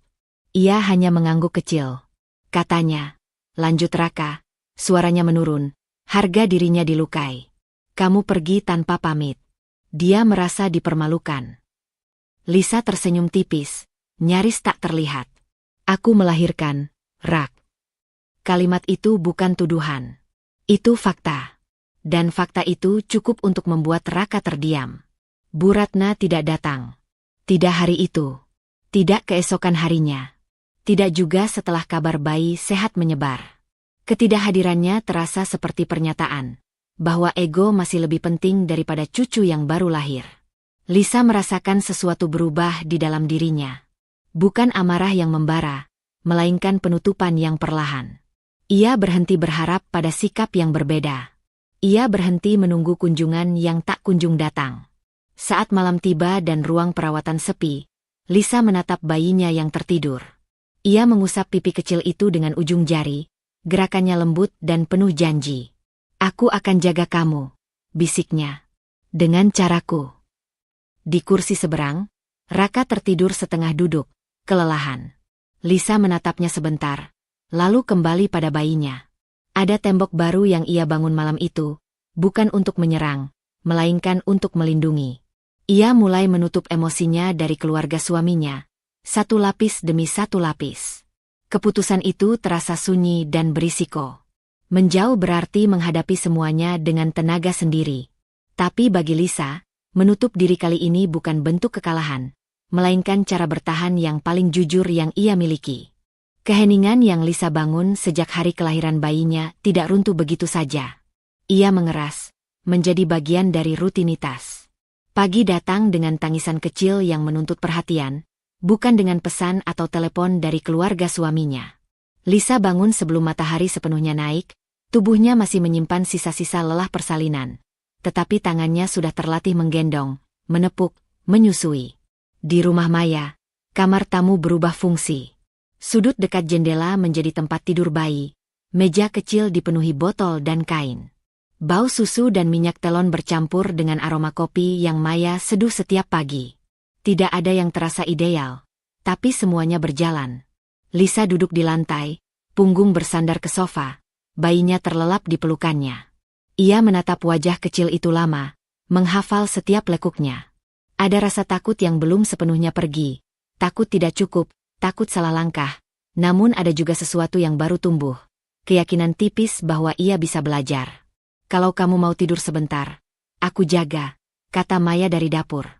Ia hanya mengangguk kecil. Katanya, lanjut Raka, suaranya menurun, harga dirinya dilukai. Kamu pergi tanpa pamit. Dia merasa dipermalukan. Lisa tersenyum tipis, nyaris tak terlihat. Aku melahirkan, Rak. Kalimat itu bukan tuduhan. Itu fakta. Dan fakta itu cukup untuk membuat Raka terdiam. Bu Ratna tidak datang. Tidak hari itu. Tidak keesokan harinya. Tidak juga setelah kabar bayi sehat menyebar. Ketidakhadirannya terasa seperti pernyataan bahwa ego masih lebih penting daripada cucu yang baru lahir. Lisa merasakan sesuatu berubah di dalam dirinya. Bukan amarah yang membara, melainkan penutupan yang perlahan. Ia berhenti berharap pada sikap yang berbeda. Ia berhenti menunggu kunjungan yang tak kunjung datang. Saat malam tiba dan ruang perawatan sepi, Lisa menatap bayinya yang tertidur. Ia mengusap pipi kecil itu dengan ujung jari, gerakannya lembut dan penuh janji. Aku akan jaga kamu, bisiknya. Dengan caraku. Di kursi seberang, Raka tertidur setengah duduk, kelelahan. Lisa menatapnya sebentar, lalu kembali pada bayinya. Ada tembok baru yang ia bangun malam itu, bukan untuk menyerang, melainkan untuk melindungi. Ia mulai menutup emosinya dari keluarga suaminya, satu lapis demi satu lapis. Keputusan itu terasa sunyi dan berisiko. Menjauh berarti menghadapi semuanya dengan tenaga sendiri. Tapi bagi Lisa, menutup diri kali ini bukan bentuk kekalahan, melainkan cara bertahan yang paling jujur yang ia miliki. Keheningan yang Lisa bangun sejak hari kelahiran bayinya tidak runtuh begitu saja. Ia mengeras, menjadi bagian dari rutinitas. Pagi datang dengan tangisan kecil yang menuntut perhatian, bukan dengan pesan atau telepon dari keluarga suaminya. Lisa bangun sebelum matahari sepenuhnya naik, tubuhnya masih menyimpan sisa-sisa lelah persalinan. Tetapi tangannya sudah terlatih menggendong, menepuk, menyusui. Di rumah Maya, kamar tamu berubah fungsi. Sudut dekat jendela menjadi tempat tidur bayi. Meja kecil dipenuhi botol dan kain. Bau susu dan minyak telon bercampur dengan aroma kopi yang Maya seduh setiap pagi. Tidak ada yang terasa ideal, tapi semuanya berjalan. Lisa duduk di lantai, punggung bersandar ke sofa, bayinya terlelap di pelukannya. Ia menatap wajah kecil itu lama, menghafal setiap lekuknya. Ada rasa takut yang belum sepenuhnya pergi, takut tidak cukup, takut salah langkah, namun ada juga sesuatu yang baru tumbuh, keyakinan tipis bahwa ia bisa belajar. Kalau kamu mau tidur sebentar, aku jaga, kata Maya dari dapur.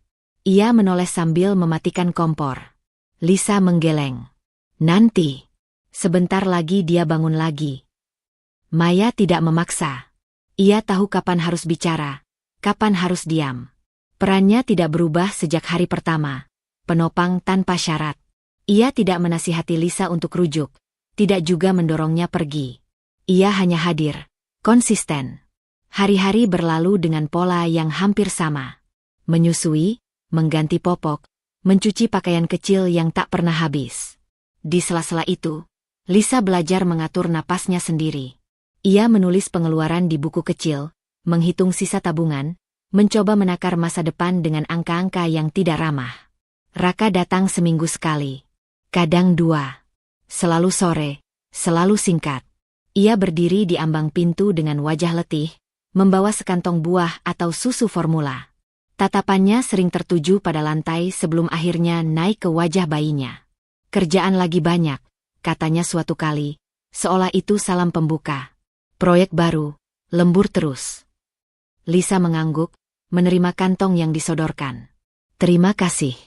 Ia menoleh sambil mematikan kompor. Lisa menggeleng. Nanti. Sebentar lagi dia bangun lagi. Maya tidak memaksa. Ia tahu kapan harus bicara, kapan harus diam. Perannya tidak berubah sejak hari pertama. Penopang tanpa syarat. Ia tidak menasihati Lisa untuk rujuk, tidak juga mendorongnya pergi. Ia hanya hadir, konsisten. Hari-hari berlalu dengan pola yang hampir sama. Menyusui, mengganti popok, mencuci pakaian kecil yang tak pernah habis. Di sela-sela itu, Lisa belajar mengatur napasnya sendiri. Ia menulis pengeluaran di buku kecil, menghitung sisa tabungan, mencoba menakar masa depan dengan angka-angka yang tidak ramah. Raka datang seminggu sekali. Kadang 2. Selalu sore, selalu singkat. Ia berdiri di ambang pintu dengan wajah letih, membawa sekantong buah atau susu formula. Tatapannya sering tertuju pada lantai sebelum akhirnya naik ke wajah bayinya. Kerjaan lagi banyak, katanya suatu kali, seolah itu salam pembuka. Proyek baru, lembur terus. Lisa mengangguk, menerima kantong yang disodorkan. Terima kasih.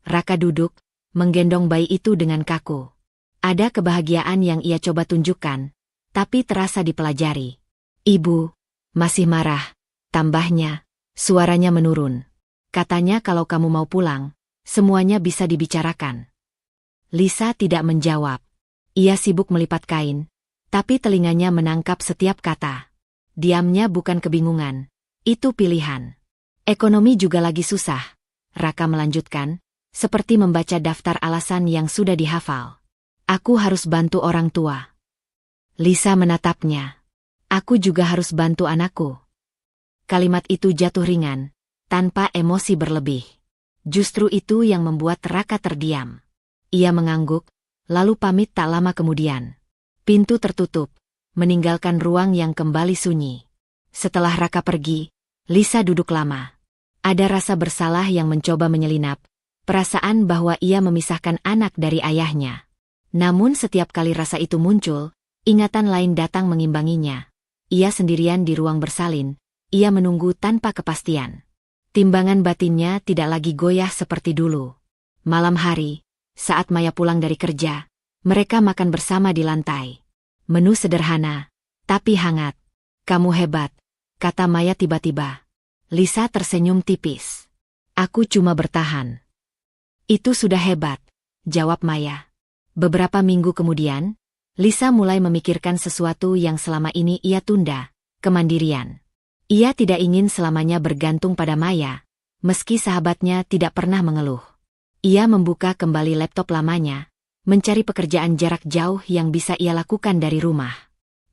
Raka duduk, menggendong bayi itu dengan kaku. Ada kebahagiaan yang ia coba tunjukkan, tapi terasa dipelajari. Ibu, masih marah, tambahnya, suaranya menurun. Katanya kalau kamu mau pulang, semuanya bisa dibicarakan. Lisa tidak menjawab. Ia sibuk melipat kain, tapi telinganya menangkap setiap kata. Diamnya bukan kebingungan, itu pilihan. Ekonomi juga lagi susah, Raka melanjutkan, seperti membaca daftar alasan yang sudah dihafal. Aku harus bantu orang tua. Lisa menatapnya. Aku juga harus bantu anakku. Kalimat itu jatuh ringan, tanpa emosi berlebih. Justru itu yang membuat Raka terdiam. Ia mengangguk, lalu pamit tak lama kemudian. Pintu tertutup, meninggalkan ruang yang kembali sunyi. Setelah Raka pergi, Lisa duduk lama. Ada rasa bersalah yang mencoba menyelinap, perasaan bahwa ia memisahkan anak dari ayahnya. Namun setiap kali rasa itu muncul, ingatan lain datang mengimbanginya. Ia sendirian di ruang bersalin, ia menunggu tanpa kepastian. Timbangan batinnya tidak lagi goyah seperti dulu. Malam hari, saat Maya pulang dari kerja, mereka makan bersama di lantai. Menu sederhana, tapi hangat. Kamu hebat, kata Maya tiba-tiba. Lisa tersenyum tipis. Aku cuma bertahan. Itu sudah hebat, jawab Maya. Beberapa minggu kemudian, Lisa mulai memikirkan sesuatu yang selama ini ia tunda, kemandirian. Ia tidak ingin selamanya bergantung pada Maya, meski sahabatnya tidak pernah mengeluh. Ia membuka kembali laptop lamanya, mencari pekerjaan jarak jauh yang bisa ia lakukan dari rumah.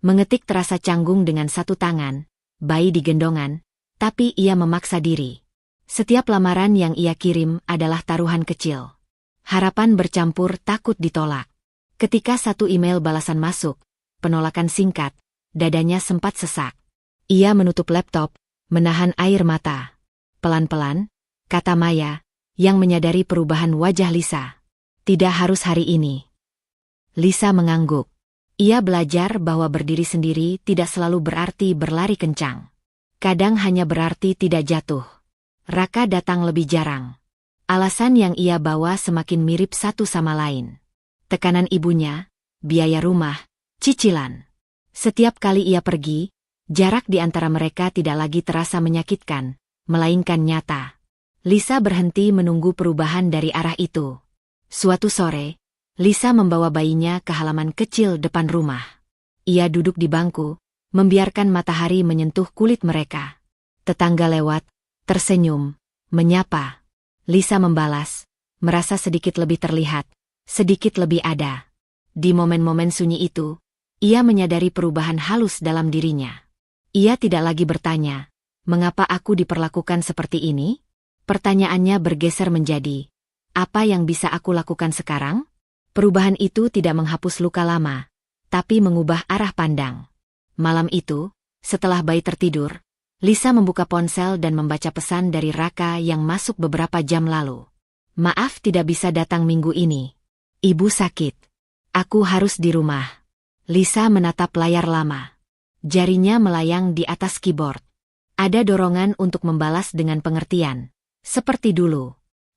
Mengetik terasa canggung dengan satu tangan, bayi di gendongan, tapi ia memaksa diri. Setiap lamaran yang ia kirim adalah taruhan kecil. Harapan bercampur takut ditolak. Ketika satu email balasan masuk, penolakan singkat, dadanya sempat sesak. Ia menutup laptop, menahan air mata. Pelan-pelan, kata Maya, yang menyadari perubahan wajah Lisa. Tidak harus hari ini. Lisa mengangguk. Ia belajar bahwa berdiri sendiri tidak selalu berarti berlari kencang. Kadang hanya berarti tidak jatuh. Raka datang lebih jarang. Alasan yang ia bawa semakin mirip satu sama lain. Tekanan ibunya, biaya rumah, cicilan. Setiap kali ia pergi, jarak di antara mereka tidak lagi terasa menyakitkan, melainkan nyata. Lisa berhenti menunggu perubahan dari arah itu. Suatu sore, Lisa membawa bayinya ke halaman kecil depan rumah. Ia duduk di bangku, membiarkan matahari menyentuh kulit mereka. Tetangga lewat, tersenyum, menyapa. Lisa membalas, merasa sedikit lebih terlihat, sedikit lebih ada. Di momen-momen sunyi itu, ia menyadari perubahan halus dalam dirinya. Ia tidak lagi bertanya, mengapa aku diperlakukan seperti ini? Pertanyaannya bergeser menjadi, apa yang bisa aku lakukan sekarang? Perubahan itu tidak menghapus luka lama, tapi mengubah arah pandang. Malam itu, setelah bayi tertidur, Lisa membuka ponsel dan membaca pesan dari Raka yang masuk beberapa jam lalu. Maaf tidak bisa datang minggu ini. Ibu sakit. Aku harus di rumah. Lisa menatap layar lama. Jarinya melayang di atas keyboard. Ada dorongan untuk membalas dengan pengertian. Seperti dulu.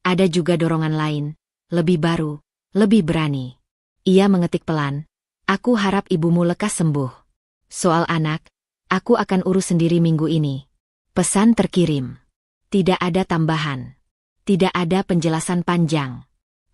Ada juga dorongan lain, lebih baru, lebih berani. Ia mengetik pelan. Aku harap ibumu lekas sembuh. Soal anak, aku akan urus sendiri minggu ini. Pesan terkirim. Tidak ada tambahan. Tidak ada penjelasan panjang.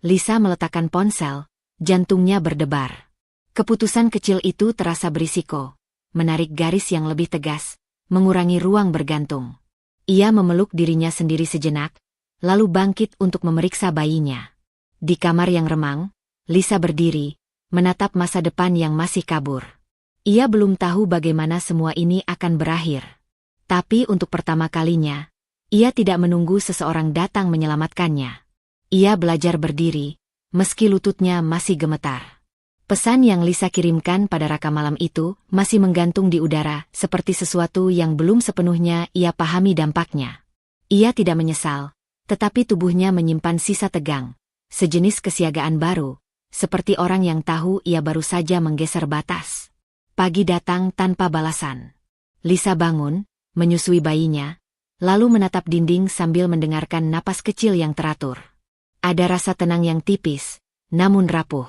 Lisa meletakkan ponsel, jantungnya berdebar. Keputusan kecil itu terasa berisiko. Menarik garis yang lebih tegas, mengurangi ruang bergantung. Ia memeluk dirinya sendiri sejenak, lalu bangkit untuk memeriksa bayinya. Di kamar yang remang, Lisa berdiri, menatap masa depan yang masih kabur. Ia belum tahu bagaimana semua ini akan berakhir. Tapi untuk pertama kalinya, ia tidak menunggu seseorang datang menyelamatkannya. Ia belajar berdiri, meski lututnya masih gemetar. Pesan yang Lisa kirimkan pada Raka malam itu masih menggantung di udara seperti sesuatu yang belum sepenuhnya ia pahami dampaknya. Ia tidak menyesal, tetapi tubuhnya menyimpan sisa tegang, sejenis kesiagaan baru, seperti orang yang tahu ia baru saja menggeser batas. Pagi datang tanpa balasan. Lisa bangun, menyusui bayinya, lalu menatap dinding sambil mendengarkan napas kecil yang teratur. Ada rasa tenang yang tipis, namun rapuh.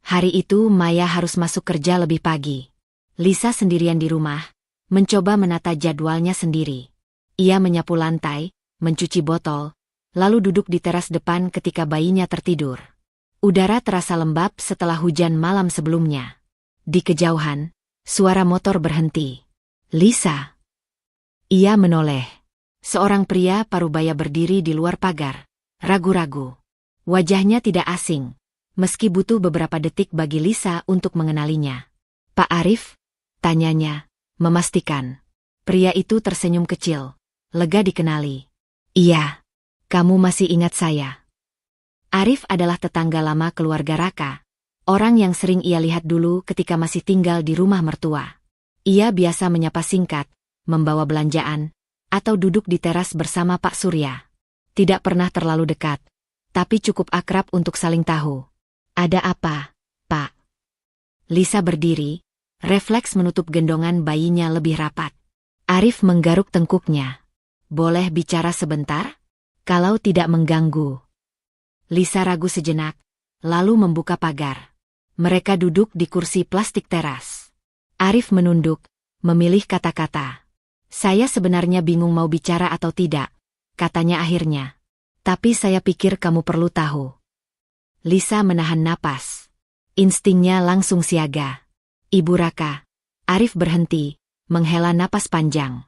Hari itu Maya harus masuk kerja lebih pagi. Lisa sendirian di rumah, mencoba menata jadwalnya sendiri. Ia menyapu lantai, mencuci botol, lalu duduk di teras depan ketika bayinya tertidur. Udara terasa lembab setelah hujan malam sebelumnya. Di kejauhan, suara motor berhenti. Lisa. Ia menoleh. Seorang pria parubaya berdiri di luar pagar, ragu-ragu. Wajahnya tidak asing, meski butuh beberapa detik bagi Lisa untuk mengenalinya. "Pak Arif?" tanyanya, memastikan. Pria itu tersenyum kecil, lega dikenali. "Iya, kamu masih ingat saya." Arif adalah tetangga lama keluarga Raka, orang yang sering ia lihat dulu ketika masih tinggal di rumah mertua. Ia biasa menyapa singkat, membawa belanjaan, atau duduk di teras bersama Pak Surya. Tidak pernah terlalu dekat, tapi cukup akrab untuk saling tahu. "Ada apa, Pak?" Lisa berdiri, refleks menutup gendongan bayinya lebih rapat. Arif menggaruk tengkuknya. "Boleh bicara sebentar? Kalau tidak mengganggu." Lisa ragu sejenak, lalu membuka pagar. Mereka duduk di kursi plastik teras. Arif menunduk, memilih kata-kata. "Saya sebenarnya bingung mau bicara atau tidak," katanya akhirnya. "Tapi saya pikir kamu perlu tahu." Lisa menahan napas. Instingnya langsung siaga. "Ibu Raka." Arif berhenti, menghela napas panjang.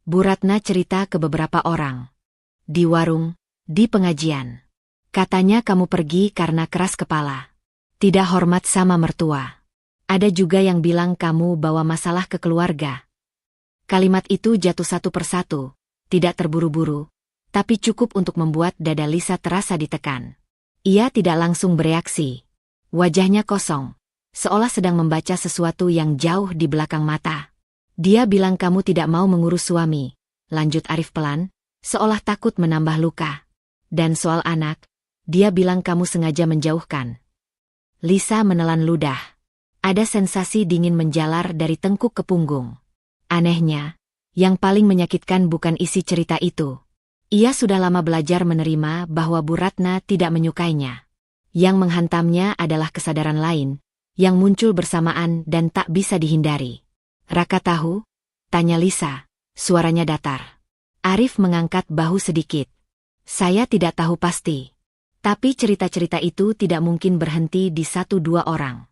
"Bu Ratna cerita ke beberapa orang. Di warung, di pengajian. Katanya kamu pergi karena keras kepala. Tidak hormat sama mertua. Ada juga yang bilang kamu bawa masalah ke keluarga." Kalimat itu jatuh satu persatu, tidak terburu-buru, tapi cukup untuk membuat dada Lisa terasa ditekan. Ia tidak langsung bereaksi. Wajahnya kosong, seolah sedang membaca sesuatu yang jauh di belakang mata. "Dia bilang kamu tidak mau mengurus suami," lanjut Arif pelan, seolah takut menambah luka. "Dan soal anak, dia bilang kamu sengaja menjauhkan." Lisa menelan ludah. Ada sensasi dingin menjalar dari tengkuk ke punggung. Anehnya, yang paling menyakitkan bukan isi cerita itu. Ia sudah lama belajar menerima bahwa Bu Ratna tidak menyukainya. Yang menghantamnya adalah kesadaran lain, yang muncul bersamaan dan tak bisa dihindari. "Raka tahu?" tanya Lisa, suaranya datar. Arif mengangkat bahu sedikit. "Saya tidak tahu pasti. Tapi cerita-cerita itu tidak mungkin berhenti di 1-2 orang."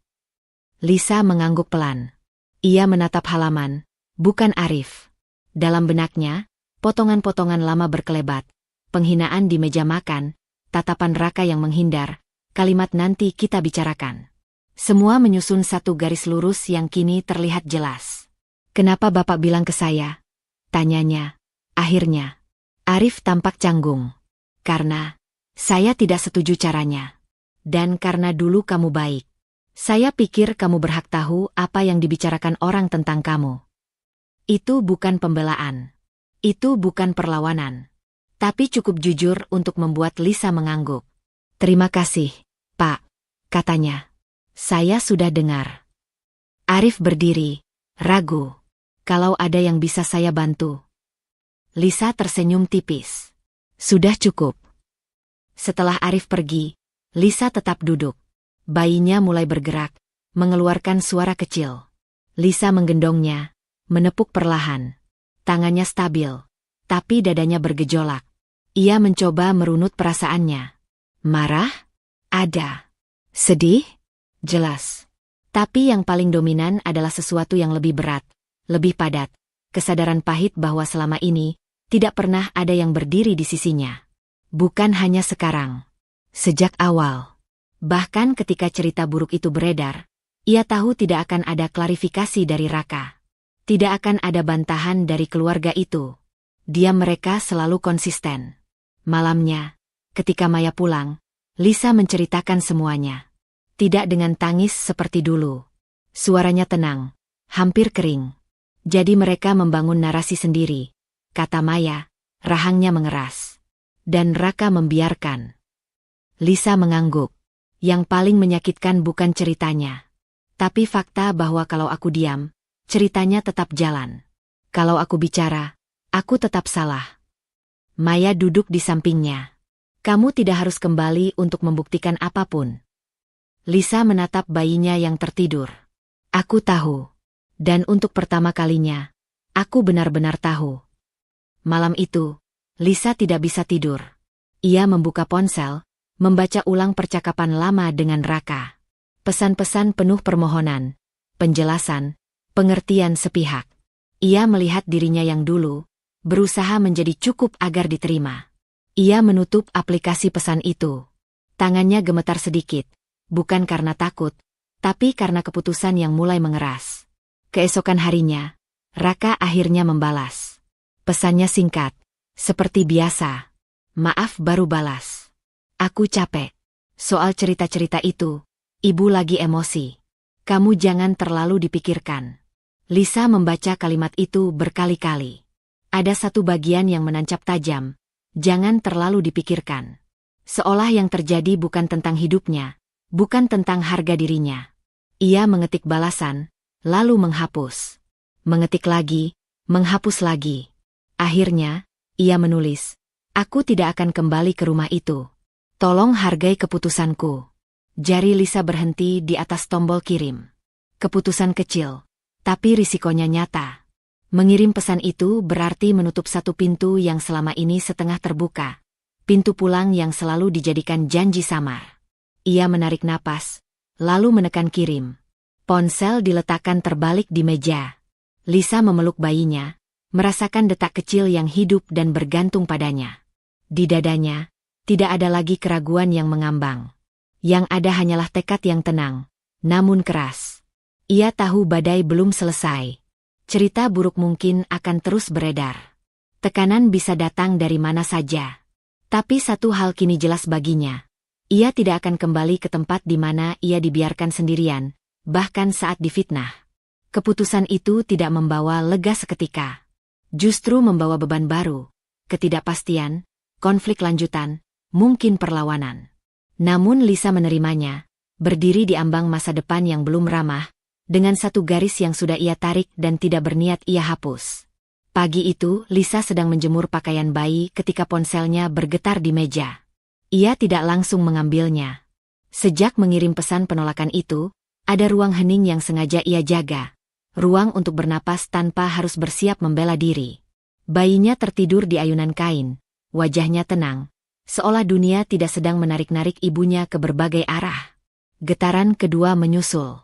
Lisa mengangguk pelan. Ia menatap halaman, bukan Arif. Dalam benaknya, potongan-potongan lama berkelebat, penghinaan di meja makan, tatapan Raka yang menghindar, kalimat "nanti kita bicarakan." Semua menyusun satu garis lurus yang kini terlihat jelas. "Kenapa Bapak bilang ke saya?" tanyanya. Akhirnya, Arif tampak canggung. "Karena saya tidak setuju caranya. Dan karena dulu kamu baik. Saya pikir kamu berhak tahu apa yang dibicarakan orang tentang kamu." Itu bukan pembelaan. Itu bukan perlawanan. Tapi cukup jujur untuk membuat Lisa mengangguk. "Terima kasih, Pak," katanya. "Saya sudah dengar." Arif berdiri, ragu. "Kalau ada yang bisa saya bantu." Lisa tersenyum tipis. "Sudah cukup." Setelah Arif pergi, Lisa tetap duduk. Bayinya mulai bergerak, mengeluarkan suara kecil. Lisa menggendongnya, menepuk perlahan. Tangannya stabil, tapi dadanya bergejolak. Ia mencoba merunut perasaannya. Marah? Ada. Sedih? Jelas. Tapi yang paling dominan adalah sesuatu yang lebih berat, lebih padat. Kesadaran pahit bahwa selama ini, tidak pernah ada yang berdiri di sisinya. Bukan hanya sekarang. Sejak awal. Bahkan ketika cerita buruk itu beredar, ia tahu tidak akan ada klarifikasi dari Raka. Tidak akan ada bantahan dari keluarga itu. Diam mereka selalu konsisten. Malamnya, ketika Maya pulang, Lisa menceritakan semuanya. Tidak dengan tangis seperti dulu. Suaranya tenang, hampir kering. Jadi mereka membangun narasi sendiri. Kata Maya, rahangnya mengeras. Dan Raka membiarkan. Lisa mengangguk. Yang paling menyakitkan bukan ceritanya. Tapi fakta bahwa kalau aku diam, ceritanya tetap jalan. Kalau aku bicara, aku tetap salah. Maya duduk di sampingnya. "Kamu tidak harus kembali untuk membuktikan apapun." Lisa menatap bayinya yang tertidur. "Aku tahu. Dan untuk pertama kalinya, aku benar-benar tahu." Malam itu, Lisa tidak bisa tidur. Ia membuka ponsel, membaca ulang percakapan lama dengan Raka. Pesan-pesan penuh permohonan, penjelasan, pengertian sepihak. Ia melihat dirinya yang dulu, berusaha menjadi cukup agar diterima. Ia menutup aplikasi pesan itu. Tangannya gemetar sedikit, bukan karena takut, tapi karena keputusan yang mulai mengeras. Keesokan harinya, Raka akhirnya membalas. Pesannya singkat, seperti biasa. Maaf baru balas. Aku capek. Soal cerita-cerita itu, ibu lagi emosi. Kamu jangan terlalu dipikirkan. Lisa membaca kalimat itu berkali-kali. Ada satu bagian yang menancap tajam. Jangan terlalu dipikirkan. Seolah yang terjadi bukan tentang hidupnya, bukan tentang harga dirinya. Ia mengetik balasan, lalu menghapus. Mengetik lagi, menghapus lagi. Akhirnya, ia menulis, "Aku tidak akan kembali ke rumah itu. Tolong hargai keputusanku." Jari Lisa berhenti di atas tombol kirim. Keputusan kecil, tapi risikonya nyata. Mengirim pesan itu berarti menutup satu pintu yang selama ini setengah terbuka. Pintu pulang yang selalu dijadikan janji samar. Ia menarik napas, lalu menekan kirim. Ponsel diletakkan terbalik di meja. Lisa memeluk bayinya, merasakan detak kecil yang hidup dan bergantung padanya. Di dadanya, tidak ada lagi keraguan yang mengambang. Yang ada hanyalah tekad yang tenang, namun keras. Ia tahu badai belum selesai. Cerita buruk mungkin akan terus beredar. Tekanan bisa datang dari mana saja. Tapi satu hal kini jelas baginya. Ia tidak akan kembali ke tempat di mana ia dibiarkan sendirian, bahkan saat difitnah. Keputusan itu tidak membawa lega seketika. Justru membawa beban baru, ketidakpastian, konflik lanjutan, mungkin perlawanan. Namun Lisa menerimanya, berdiri di ambang masa depan yang belum ramah, dengan satu garis yang sudah ia tarik dan tidak berniat ia hapus. Pagi itu, Lisa sedang menjemur pakaian bayi ketika ponselnya bergetar di meja. Ia tidak langsung mengambilnya. Sejak mengirim pesan penolakan itu, ada ruang hening yang sengaja ia jaga. Ruang untuk bernapas tanpa harus bersiap membela diri. Bayinya tertidur di ayunan kain, wajahnya tenang, seolah dunia tidak sedang menarik-narik ibunya ke berbagai arah. Getaran kedua menyusul.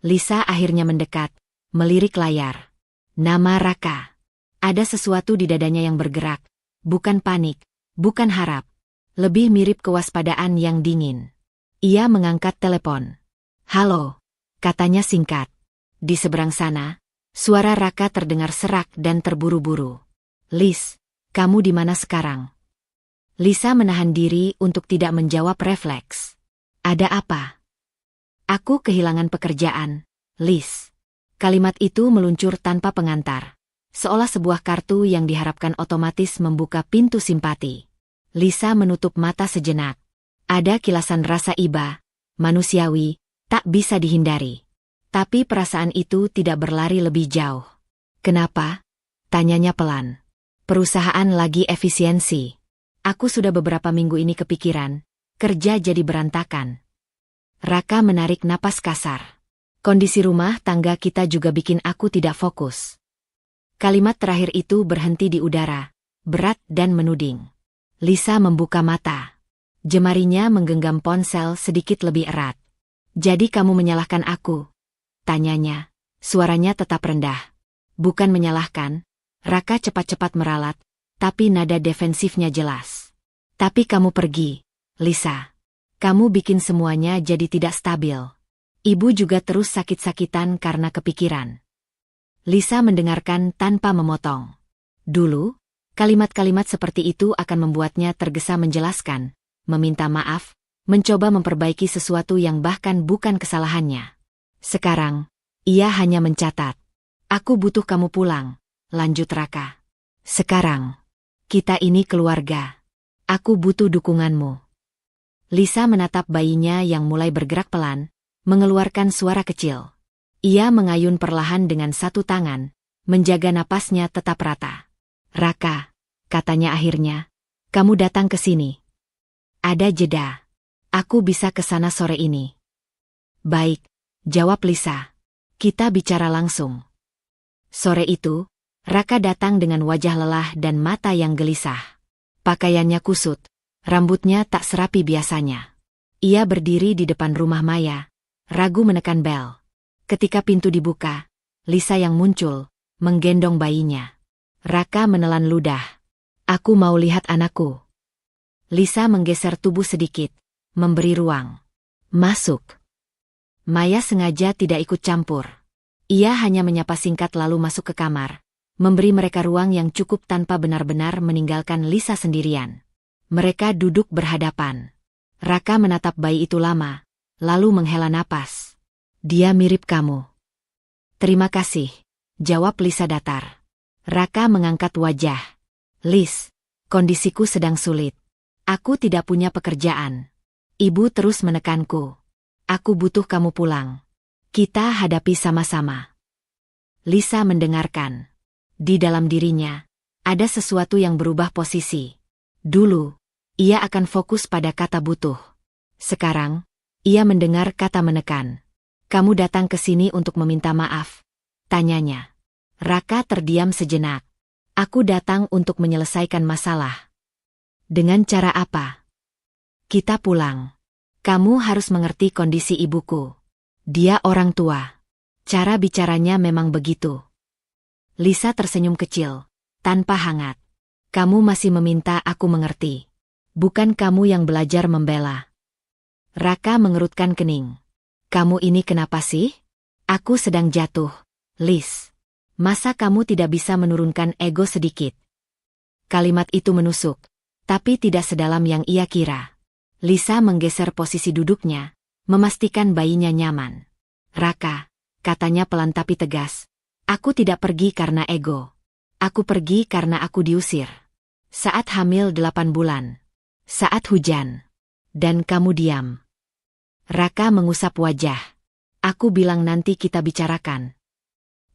Lisa akhirnya mendekat, melirik layar. Nama Raka. Ada sesuatu di dadanya yang bergerak, bukan panik, bukan harap. Lebih mirip kewaspadaan yang dingin. Ia mengangkat telepon. "Halo," katanya singkat. Di seberang sana, suara Raka terdengar serak dan terburu-buru. "Lis, kamu di mana sekarang?" Lisa menahan diri untuk tidak menjawab refleks. "Ada apa?" "Aku kehilangan pekerjaan, Lis." Kalimat itu meluncur tanpa pengantar, seolah sebuah kartu yang diharapkan otomatis membuka pintu simpati. Lisa menutup mata sejenak. Ada kilasan rasa iba, manusiawi, tak bisa dihindari. Tapi perasaan itu tidak berlari lebih jauh. "Kenapa?" tanyanya pelan. "Perusahaan lagi efisiensi. Aku sudah beberapa minggu ini kepikiran, kerja jadi berantakan." Raka menarik napas kasar. "Kondisi rumah tangga kita juga bikin aku tidak fokus." Kalimat terakhir itu berhenti di udara, berat dan menuding. Lisa membuka mata. Jemarinya menggenggam ponsel sedikit lebih erat. "Jadi kamu menyalahkan aku?" tanyanya. Suaranya tetap rendah. "Bukan menyalahkan." Raka cepat-cepat meralat, tapi nada defensifnya jelas. "Tapi kamu pergi, Lisa. Kamu bikin semuanya jadi tidak stabil. Ibu juga terus sakit-sakitan karena kepikiran." Lisa mendengarkan tanpa memotong. Dulu, kalimat-kalimat seperti itu akan membuatnya tergesa menjelaskan, meminta maaf, mencoba memperbaiki sesuatu yang bahkan bukan kesalahannya. Sekarang, ia hanya mencatat. "Aku butuh kamu pulang," lanjut Raka. "Sekarang, kita ini keluarga. Aku butuh dukunganmu." Lisa menatap bayinya yang mulai bergerak pelan, mengeluarkan suara kecil. Ia mengayun perlahan dengan satu tangan, menjaga napasnya tetap rata. "Raka," katanya akhirnya, "kamu datang ke sini." "Ada jeda. Aku bisa ke sana sore ini." "Baik," jawab Lisa. "Kita bicara langsung." Sore itu, Raka datang dengan wajah lelah dan mata yang gelisah. Pakaiannya kusut, rambutnya tak serapi biasanya. Ia berdiri di depan rumah Maya, ragu menekan bel. Ketika pintu dibuka, Lisa yang muncul, menggendong bayinya. Raka menelan ludah. "Aku mau lihat anakku." Lisa menggeser tubuh sedikit, memberi ruang. Masuk. Maya sengaja tidak ikut campur. Ia hanya menyapa singkat lalu masuk ke kamar, memberi mereka ruang yang cukup tanpa benar-benar meninggalkan Lisa sendirian. Mereka duduk berhadapan. Raka menatap bayi itu lama, lalu menghela napas. Dia mirip kamu. Terima kasih, jawab Lisa datar. Raka mengangkat wajah. Lis, kondisiku sedang sulit. Aku tidak punya pekerjaan. Ibu terus menekanku. Aku butuh kamu pulang. Kita hadapi sama-sama. Lisa mendengarkan. Di dalam dirinya, ada sesuatu yang berubah posisi. Dulu, ia akan fokus pada kata butuh. Sekarang, ia mendengar kata menekan. Kamu datang ke sini untuk meminta maaf? Tanyanya. Raka terdiam sejenak. Aku datang untuk menyelesaikan masalah. Dengan cara apa? Kita pulang. Kamu harus mengerti kondisi ibuku. Dia orang tua. Cara bicaranya memang begitu. Lisa tersenyum kecil, tanpa hangat. Kamu masih meminta aku mengerti. Bukan kamu yang belajar membela. Raka mengerutkan kening. Kamu ini kenapa sih? Aku sedang jatuh, Lis. Masa kamu tidak bisa menurunkan ego sedikit? Kalimat itu menusuk, tapi tidak sedalam yang ia kira. Lisa menggeser posisi duduknya, memastikan bayinya nyaman. Raka, katanya pelan tapi tegas. Aku tidak pergi karena ego. Aku pergi karena aku diusir. Saat hamil 8 bulan. Saat hujan. Dan kamu diam. Raka mengusap wajah. Aku bilang nanti kita bicarakan.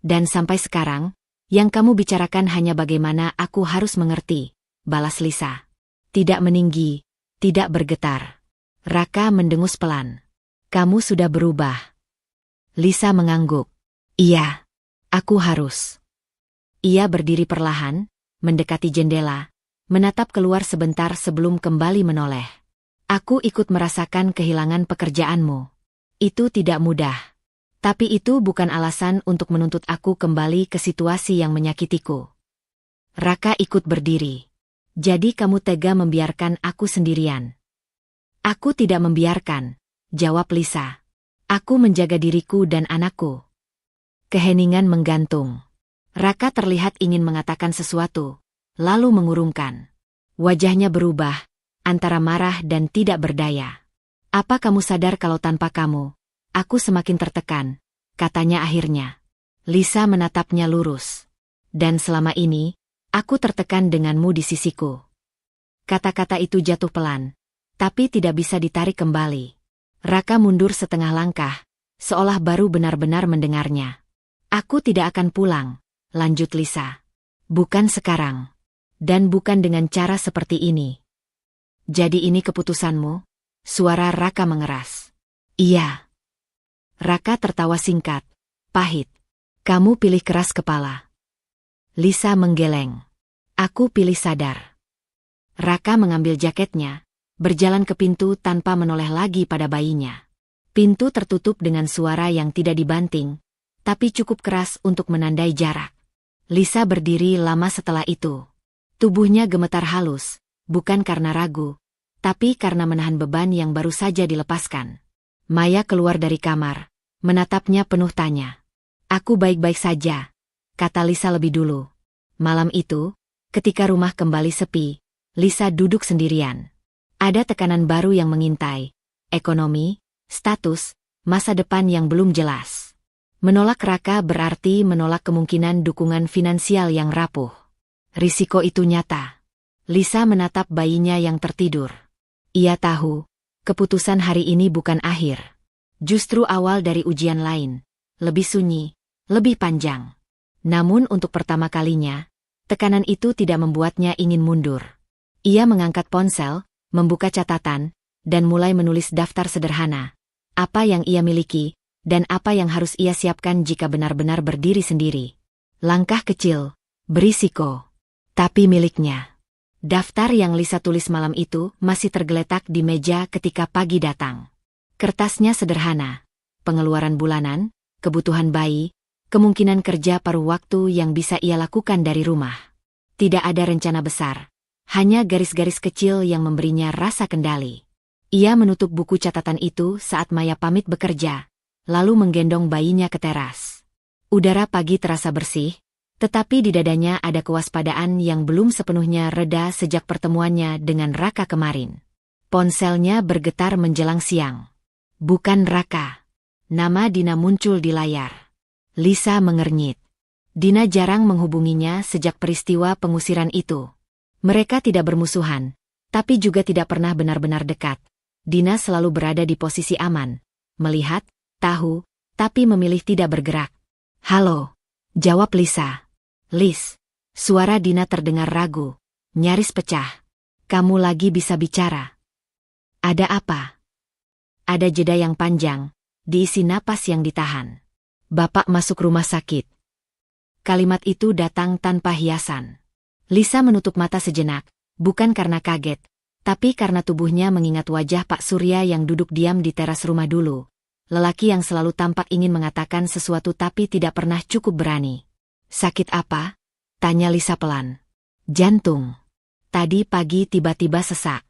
Dan sampai sekarang, yang kamu bicarakan hanya bagaimana aku harus mengerti, balas Lisa. Tidak meninggi, tidak bergetar. Raka mendengus pelan. Kamu sudah berubah. Lisa mengangguk. Iya, aku harus. Ia berdiri perlahan, mendekati jendela, menatap keluar sebentar sebelum kembali menoleh. Aku ikut merasakan kehilangan pekerjaanmu. Itu tidak mudah. Tapi itu bukan alasan untuk menuntut aku kembali ke situasi yang menyakitiku. Raka ikut berdiri. Jadi kamu tega membiarkan aku sendirian? Aku tidak membiarkan, jawab Lisa. Aku menjaga diriku dan anakku. Keheningan menggantung. Raka terlihat ingin mengatakan sesuatu, lalu mengurungkan. Wajahnya berubah, antara marah dan tidak berdaya. Apa kamu sadar kalau tanpa kamu, aku semakin tertekan, katanya akhirnya. Lisa menatapnya lurus. Dan selama ini, aku tertekan denganmu di sisiku. Kata-kata itu jatuh pelan, tapi tidak bisa ditarik kembali. Raka mundur setengah langkah, seolah baru benar-benar mendengarnya. Aku tidak akan pulang, lanjut Lisa. Bukan sekarang. Dan bukan dengan cara seperti ini. Jadi ini keputusanmu? Suara Raka mengeras. Iya. Raka tertawa singkat, pahit. Kamu pilih keras kepala. Lisa menggeleng. Aku pilih sadar. Raka mengambil jaketnya, berjalan ke pintu tanpa menoleh lagi pada bayinya. Pintu tertutup dengan suara yang tidak dibanting, tapi cukup keras untuk menandai jarak. Lisa berdiri lama setelah itu. Tubuhnya gemetar halus, bukan karena ragu, tapi karena menahan beban yang baru saja dilepaskan. Maya keluar dari kamar, menatapnya penuh tanya. Aku baik-baik saja, kata Lisa lebih dulu. Malam itu, ketika rumah kembali sepi, Lisa duduk sendirian. Ada tekanan baru yang mengintai. Ekonomi, status, masa depan yang belum jelas. Menolak Raka berarti menolak kemungkinan dukungan finansial yang rapuh. Risiko itu nyata. Lisa menatap bayinya yang tertidur. Ia tahu, keputusan hari ini bukan akhir. Justru awal dari ujian lain. Lebih sunyi, lebih panjang. Namun untuk pertama kalinya, tekanan itu tidak membuatnya ingin mundur. Ia mengangkat ponsel, membuka catatan, dan mulai menulis daftar sederhana. Apa yang ia miliki, dan apa yang harus ia siapkan jika benar-benar berdiri sendiri. Langkah kecil, berisiko, tapi miliknya. Daftar yang Lisa tulis malam itu masih tergeletak di meja ketika pagi datang. Kertasnya sederhana. Pengeluaran bulanan, kebutuhan bayi, kemungkinan kerja paruh waktu yang bisa ia lakukan dari rumah. Tidak ada rencana besar. Hanya garis-garis kecil yang memberinya rasa kendali. Ia menutup buku catatan itu saat Maya pamit bekerja, lalu menggendong bayinya ke teras. Udara pagi terasa bersih, tetapi di dadanya ada kewaspadaan yang belum sepenuhnya reda sejak pertemuannya dengan Raka kemarin. Ponselnya bergetar menjelang siang. Bukan Raka. Nama Dina muncul di layar. Lisa mengernyit. Dina jarang menghubunginya sejak peristiwa pengusiran itu. Mereka tidak bermusuhan, tapi juga tidak pernah benar-benar dekat. Dina selalu berada di posisi aman, melihat, tahu, tapi memilih tidak bergerak. "Halo," jawab Lisa. "Lis." Suara Dina terdengar ragu, nyaris pecah. "Kamu lagi bisa bicara?" "Ada apa?" Ada jeda yang panjang, diisi napas yang ditahan. "Bapak masuk rumah sakit." Kalimat itu datang tanpa hiasan. Lisa menutup mata sejenak, bukan karena kaget, tapi karena tubuhnya mengingat wajah Pak Surya yang duduk diam di teras rumah dulu. Lelaki yang selalu tampak ingin mengatakan sesuatu tapi tidak pernah cukup berani. "Sakit apa?" tanya Lisa pelan. "Jantung. Tadi pagi tiba-tiba sesak.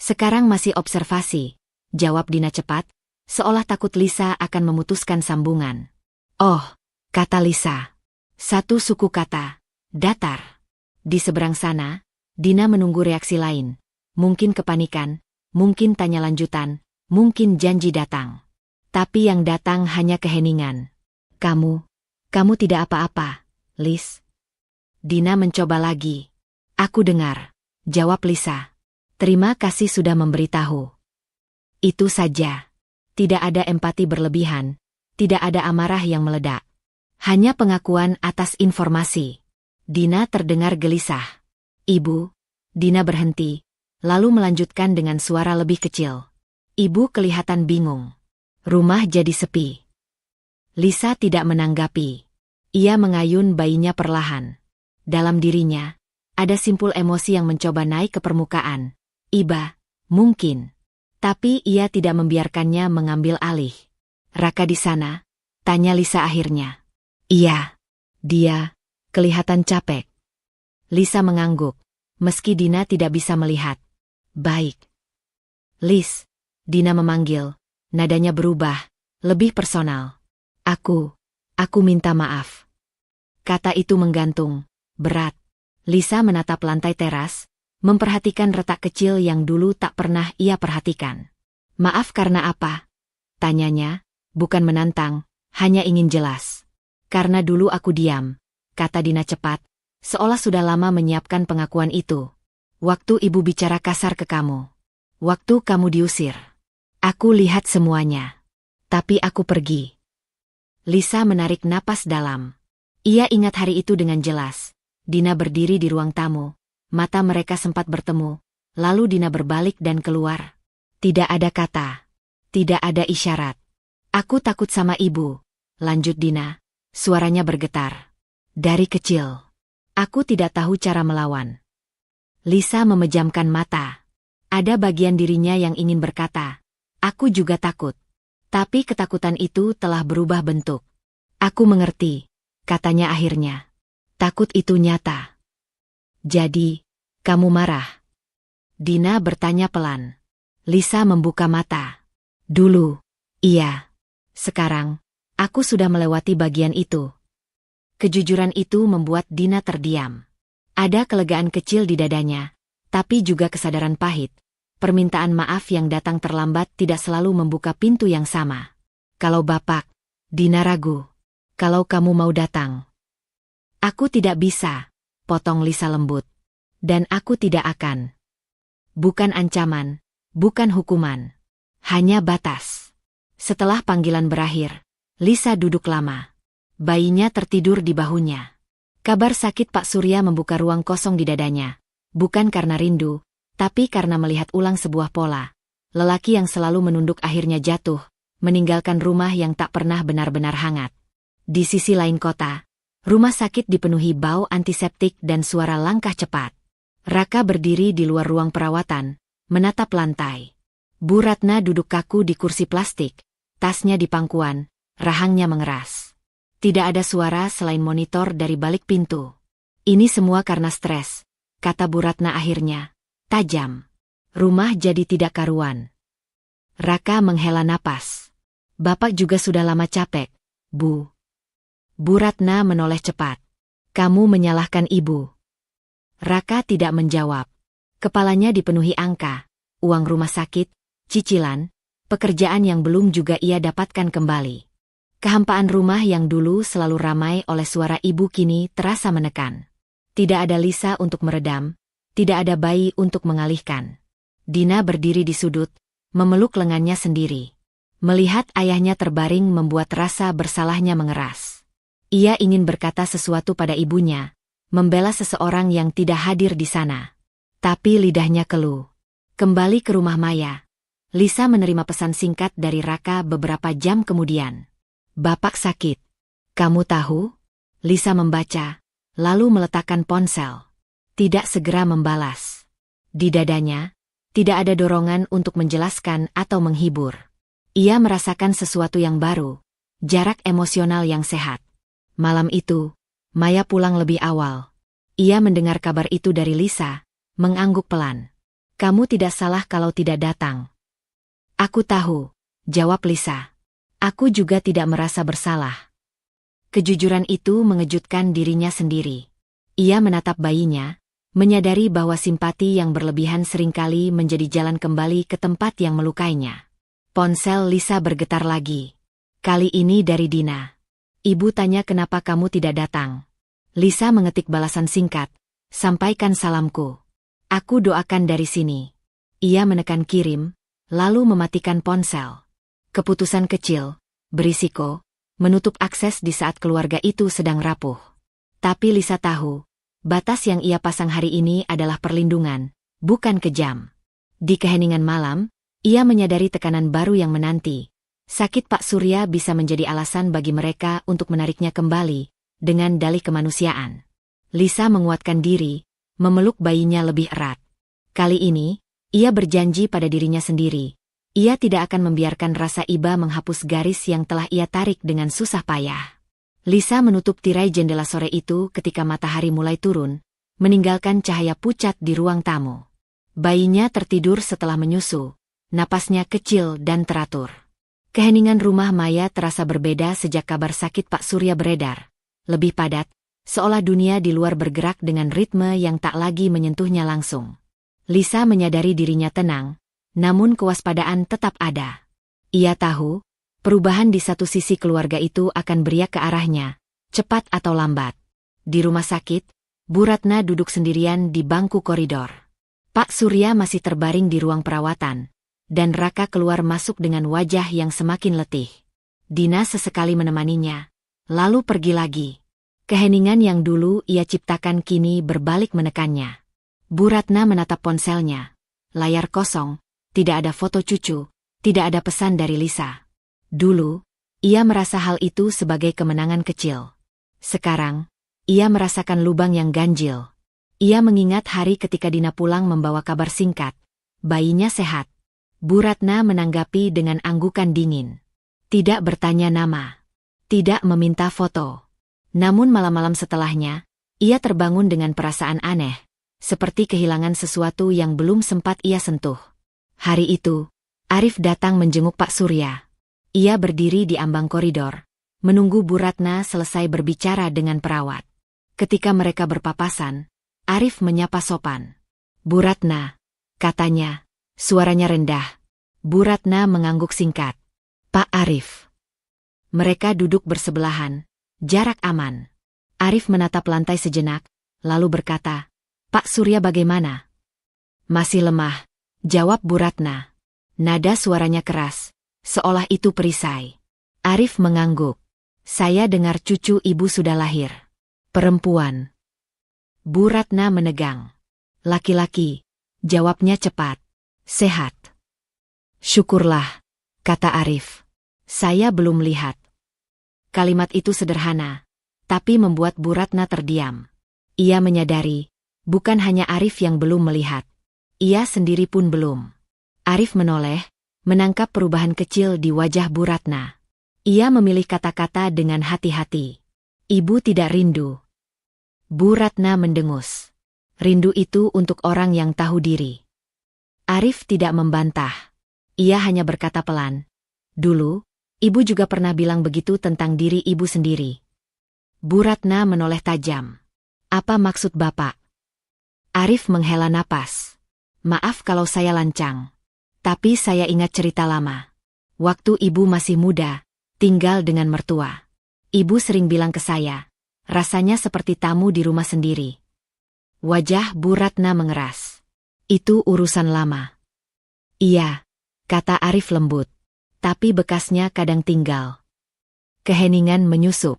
Sekarang masih observasi," jawab Dina cepat, seolah takut Lisa akan memutuskan sambungan. "Oh," kata Lisa. Satu suku kata, datar. Di seberang sana, Dina menunggu reaksi lain. Mungkin kepanikan, mungkin tanya lanjutan, mungkin janji datang. Tapi yang datang hanya keheningan. Kamu tidak apa-apa, Lis." Dina mencoba lagi. "Aku dengar," jawab Lisa. "Terima kasih sudah memberitahu." Itu saja. Tidak ada empati berlebihan, tidak ada amarah yang meledak. Hanya pengakuan atas informasi. Dina terdengar gelisah. "Ibu." Dina berhenti, lalu melanjutkan dengan suara lebih kecil. Ibu kelihatan bingung. Rumah jadi sepi. Lisa tidak menanggapi. Ia mengayun bayinya perlahan. Dalam dirinya, ada simpul emosi yang mencoba naik ke permukaan. Iba, mungkin. Tapi ia tidak membiarkannya mengambil alih. "Raka di sana?" tanya Lisa akhirnya. "Iya." "Dia kelihatan capek." Lisa mengangguk, meski Dina tidak bisa melihat. "Baik." "Lis," Dina memanggil, nadanya berubah, lebih personal. Aku minta maaf." Kata itu menggantung, berat. Lisa menatap lantai teras, memperhatikan retak kecil yang dulu tak pernah ia perhatikan. "Maaf karena apa?" tanyanya, bukan menantang, hanya ingin jelas. "Karena dulu aku diam," kata Dina cepat, seolah sudah lama menyiapkan pengakuan itu. "Waktu ibu bicara kasar ke kamu. Waktu kamu diusir. Aku lihat semuanya. Tapi aku pergi." Lisa menarik napas dalam. Ia ingat hari itu dengan jelas. Dina berdiri di ruang tamu. Mata mereka sempat bertemu. Lalu Dina berbalik dan keluar. Tidak ada kata. Tidak ada isyarat. "Aku takut sama ibu," lanjut Dina. Suaranya bergetar. "Dari kecil. Aku tidak tahu cara melawan." Lisa memejamkan mata. Ada bagian dirinya yang ingin berkata, "Aku juga takut." Tapi ketakutan itu telah berubah bentuk. "Aku mengerti," katanya akhirnya. "Takut itu nyata." "Jadi, kamu marah?" Dina bertanya pelan. Lisa membuka mata. "Dulu, iya. Sekarang, aku sudah melewati bagian itu." Kejujuran itu membuat Dina terdiam. Ada kelegaan kecil di dadanya, tapi juga kesadaran pahit. Permintaan maaf yang datang terlambat tidak selalu membuka pintu yang sama. "Kalau Bapak," Dina ragu. "Kalau kamu mau datang." "Aku tidak bisa," potong Lisa lembut. "Dan aku tidak akan." Bukan ancaman, bukan hukuman. Hanya batas. Setelah panggilan berakhir, Lisa duduk lama. Bayinya tertidur di bahunya. Kabar sakit Pak Surya membuka ruang kosong di dadanya. Bukan karena rindu, tapi karena melihat ulang sebuah pola. Lelaki yang selalu menunduk akhirnya jatuh, meninggalkan rumah yang tak pernah benar-benar hangat. Di sisi lain kota, rumah sakit dipenuhi bau antiseptik dan suara langkah cepat. Raka berdiri di luar ruang perawatan, menatap lantai. Bu Ratna duduk kaku di kursi plastik, tasnya di pangkuan, rahangnya mengeras. Tidak ada suara selain monitor dari balik pintu. "Ini semua karena stres," kata Bu Ratna akhirnya. Tajam. "Rumah jadi tidak karuan." Raka menghela napas. Bapak juga sudah lama capek, Bu. Bu Ratna menoleh cepat. Kamu menyalahkan ibu. Raka tidak menjawab. Kepalanya dipenuhi angka, uang rumah sakit, cicilan, pekerjaan yang belum juga ia dapatkan kembali. Kehampaan rumah yang dulu selalu ramai oleh suara ibu kini terasa menekan. Tidak ada Lisa untuk meredam, tidak ada bayi untuk mengalihkan. Dina berdiri di sudut, memeluk lengannya sendiri. Melihat ayahnya terbaring membuat rasa bersalahnya mengeras. Ia ingin berkata sesuatu pada ibunya, membela seseorang yang tidak hadir di sana. Tapi lidahnya keluh. Kembali ke rumah Maya. Lisa menerima pesan singkat dari Raka beberapa jam kemudian. Bapak sakit. Kamu tahu? Lisa membaca, lalu meletakkan ponsel. Tidak segera membalas. Di dadanya, tidak ada dorongan untuk menjelaskan atau menghibur. Ia merasakan sesuatu yang baru, jarak emosional yang sehat. Malam itu, Maya pulang lebih awal. Ia mendengar kabar itu dari Lisa, mengangguk pelan. Kamu tidak salah kalau tidak datang. Aku tahu, jawab Lisa. Aku juga tidak merasa bersalah. Kejujuran itu mengejutkan dirinya sendiri. Ia menatap bayinya, menyadari bahwa simpati yang berlebihan seringkali menjadi jalan kembali ke tempat yang melukainya. Ponsel Lisa bergetar lagi. Kali ini dari Dina. Ibu tanya kenapa kamu tidak datang. Lisa mengetik balasan singkat. Sampaikan salamku. Aku doakan dari sini. Ia menekan kirim, lalu mematikan ponsel. Keputusan kecil, berisiko, menutup akses di saat keluarga itu sedang rapuh. Tapi Lisa tahu, batas yang ia pasang hari ini adalah perlindungan, bukan kejam. Di keheningan malam, ia menyadari tekanan baru yang menanti. Sakit Pak Surya bisa menjadi alasan bagi mereka untuk menariknya kembali, dengan dalih kemanusiaan. Lisa menguatkan diri, memeluk bayinya lebih erat. Kali ini, ia berjanji pada dirinya sendiri. Ia tidak akan membiarkan rasa iba menghapus garis yang telah ia tarik dengan susah payah. Lisa menutup tirai jendela sore itu ketika matahari mulai turun, meninggalkan cahaya pucat di ruang tamu. Bayinya tertidur setelah menyusu. Napasnya kecil dan teratur. Keheningan rumah Maya terasa berbeda sejak kabar sakit Pak Surya beredar. Lebih padat, seolah dunia di luar bergerak dengan ritme yang tak lagi menyentuhnya langsung. Lisa menyadari dirinya tenang, namun kewaspadaan tetap ada. Ia tahu, perubahan di satu sisi keluarga itu akan beriak ke arahnya, cepat atau lambat. Di rumah sakit, Bu Ratna duduk sendirian di bangku koridor. Pak Surya masih terbaring di ruang perawatan. Dan Raka keluar masuk dengan wajah yang semakin letih. Dina sesekali menemaninya, lalu pergi lagi. Keheningan yang dulu ia ciptakan kini berbalik menekannya. Bu Ratna menatap ponselnya. Layar kosong, tidak ada foto cucu, tidak ada pesan dari Lisa. Dulu, ia merasa hal itu sebagai kemenangan kecil. Sekarang, ia merasakan lubang yang ganjil. Ia mengingat hari ketika Dina pulang membawa kabar singkat. Bayinya sehat. Bu Ratna menanggapi dengan anggukan dingin. Tidak bertanya nama. Tidak meminta foto. Namun malam-malam setelahnya, ia terbangun dengan perasaan aneh. Seperti kehilangan sesuatu yang belum sempat ia sentuh. Hari itu, Arif datang menjenguk Pak Surya. Ia berdiri di ambang koridor, menunggu Bu Ratna selesai berbicara dengan perawat. Ketika mereka berpapasan, Arif menyapa sopan. Bu Ratna, katanya. Suaranya rendah. Bu Ratna mengangguk singkat. Pak Arif. Mereka duduk bersebelahan, jarak aman. Arif menatap lantai sejenak, lalu berkata, Pak Surya bagaimana? Masih lemah, jawab Bu Ratna. Nada suaranya keras, seolah itu perisai. Arif mengangguk. Saya dengar cucu ibu sudah lahir. Perempuan. Bu Ratna menegang. Laki-laki, jawabnya cepat. Sehat. Syukurlah, kata Arif. Saya belum lihat. Kalimat itu sederhana, tapi membuat Bu Ratna terdiam. Ia menyadari, bukan hanya Arif yang belum melihat. Ia sendiri pun belum. Arif menoleh, menangkap perubahan kecil di wajah Bu Ratna. Ia memilih kata-kata dengan hati-hati. Ibu tidak rindu. Bu Ratna mendengus. Rindu itu untuk orang yang tahu diri. Arif tidak membantah. Ia hanya berkata pelan. Dulu, ibu juga pernah bilang begitu tentang diri ibu sendiri. Bu Ratna menoleh tajam. Apa maksud Bapak? Arif menghela napas. Maaf kalau saya lancang. Tapi saya ingat cerita lama. Waktu ibu masih muda, tinggal dengan mertua. Ibu sering bilang ke saya, rasanya seperti tamu di rumah sendiri. Wajah Bu Ratna mengeras. Itu urusan lama. Iya, kata Arif lembut. Tapi bekasnya kadang tinggal. Keheningan menyusup.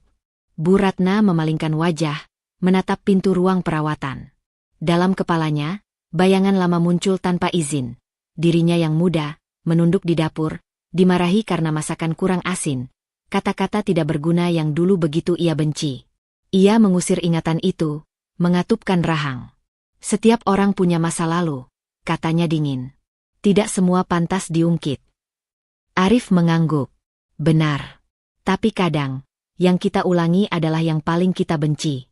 Bu Ratna memalingkan wajah, menatap pintu ruang perawatan. Dalam kepalanya, bayangan lama muncul tanpa izin. Dirinya yang muda, menunduk di dapur, dimarahi karena masakan kurang asin. Kata-kata tidak berguna yang dulu begitu ia benci. Ia mengusir ingatan itu, mengatupkan rahang. Setiap orang punya masa lalu, katanya dingin. Tidak semua pantas diungkit. Arif mengangguk. Benar. Tapi kadang, yang kita ulangi adalah yang paling kita benci.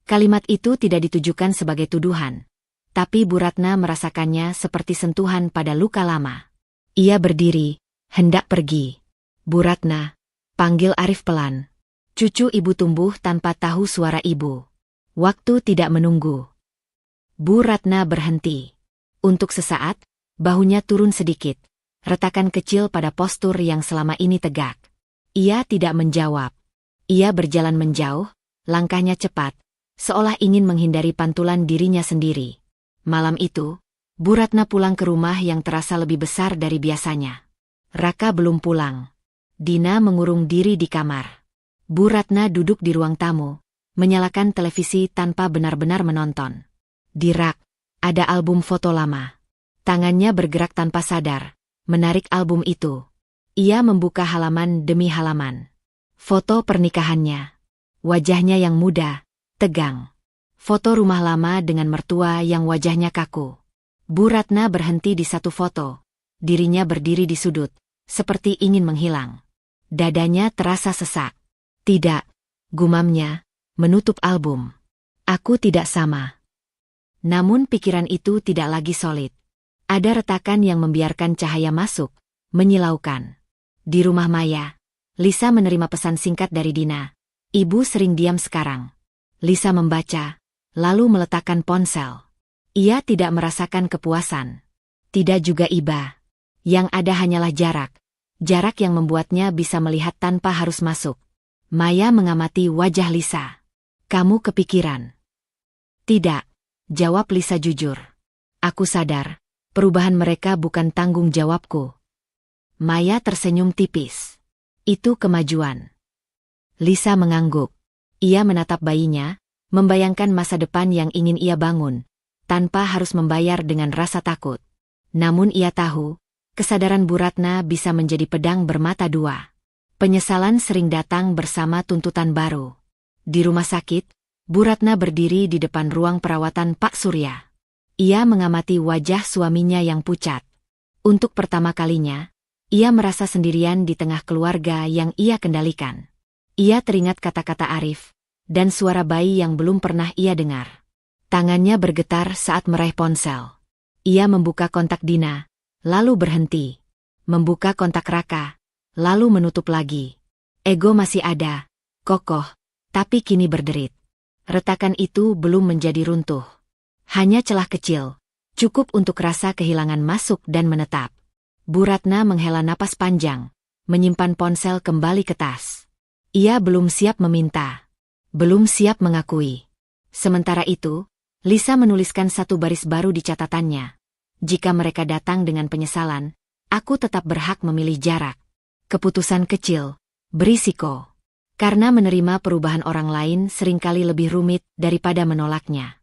Kalimat itu tidak ditujukan sebagai tuduhan. Tapi Bu Ratna merasakannya seperti sentuhan pada luka lama. Ia berdiri, hendak pergi. Bu Ratna, panggil Arif pelan. Cucu ibu tumbuh tanpa tahu suara ibu. Waktu tidak menunggu. Bu Ratna berhenti. Untuk sesaat, bahunya turun sedikit. Retakan kecil pada postur yang selama ini tegak. Ia tidak menjawab. Ia berjalan menjauh, langkahnya cepat, seolah ingin menghindari pantulan dirinya sendiri. Malam itu, Bu Ratna pulang ke rumah yang terasa lebih besar dari biasanya. Raka belum pulang. Dina mengurung diri di kamar. Bu Ratna duduk di ruang tamu, menyalakan televisi tanpa benar-benar menonton. Di rak, ada album foto lama. Tangannya bergerak tanpa sadar, menarik album itu. Ia membuka halaman demi halaman. Foto pernikahannya. Wajahnya yang muda, tegang. Foto rumah lama dengan mertua yang wajahnya kaku. Bu Ratna berhenti di satu foto. Dirinya berdiri di sudut, seperti ingin menghilang. Dadanya terasa sesak. Tidak, gumamnya, menutup album. Aku tidak sama. Namun pikiran itu tidak lagi solid. Ada retakan yang membiarkan cahaya masuk, menyilaukan. Di rumah Maya, Lisa menerima pesan singkat dari Dina. Ibu sering diam sekarang. Lisa membaca, lalu meletakkan ponsel. Ia tidak merasakan kepuasan. Tidak juga iba. Yang ada hanyalah jarak. Jarak yang membuatnya bisa melihat tanpa harus masuk. Maya mengamati wajah Lisa. Kamu kepikiran? Tidak, jawab Lisa jujur. Aku sadar, perubahan mereka bukan tanggung jawabku. Maya tersenyum tipis. Itu kemajuan. Lisa mengangguk. Ia menatap bayinya, membayangkan masa depan yang ingin ia bangun, tanpa harus membayar dengan rasa takut. Namun ia tahu, kesadaran Bu Ratna bisa menjadi pedang bermata dua. Penyesalan sering datang bersama tuntutan baru. Di rumah sakit, Bu Ratna berdiri di depan ruang perawatan Pak Surya. Ia mengamati wajah suaminya yang pucat. Untuk pertama kalinya, ia merasa sendirian di tengah keluarga yang ia kendalikan. Ia teringat kata-kata Arif, dan suara bayi yang belum pernah ia dengar. Tangannya bergetar saat meraih ponsel. Ia membuka kontak Dina, lalu berhenti. Membuka kontak Raka, lalu menutup lagi. Ego masih ada, kokoh, tapi kini berderit. Retakan itu belum menjadi runtuh. Hanya celah kecil, cukup untuk rasa kehilangan masuk dan menetap. Bu Ratna menghela napas panjang, menyimpan ponsel kembali ke tas. Ia belum siap meminta. Belum siap mengakui. Sementara itu, Lisa menuliskan satu baris baru di catatannya. Jika mereka datang dengan penyesalan, aku tetap berhak memilih jarak. Keputusan kecil, berisiko. Karena menerima perubahan orang lain seringkali lebih rumit daripada menolaknya.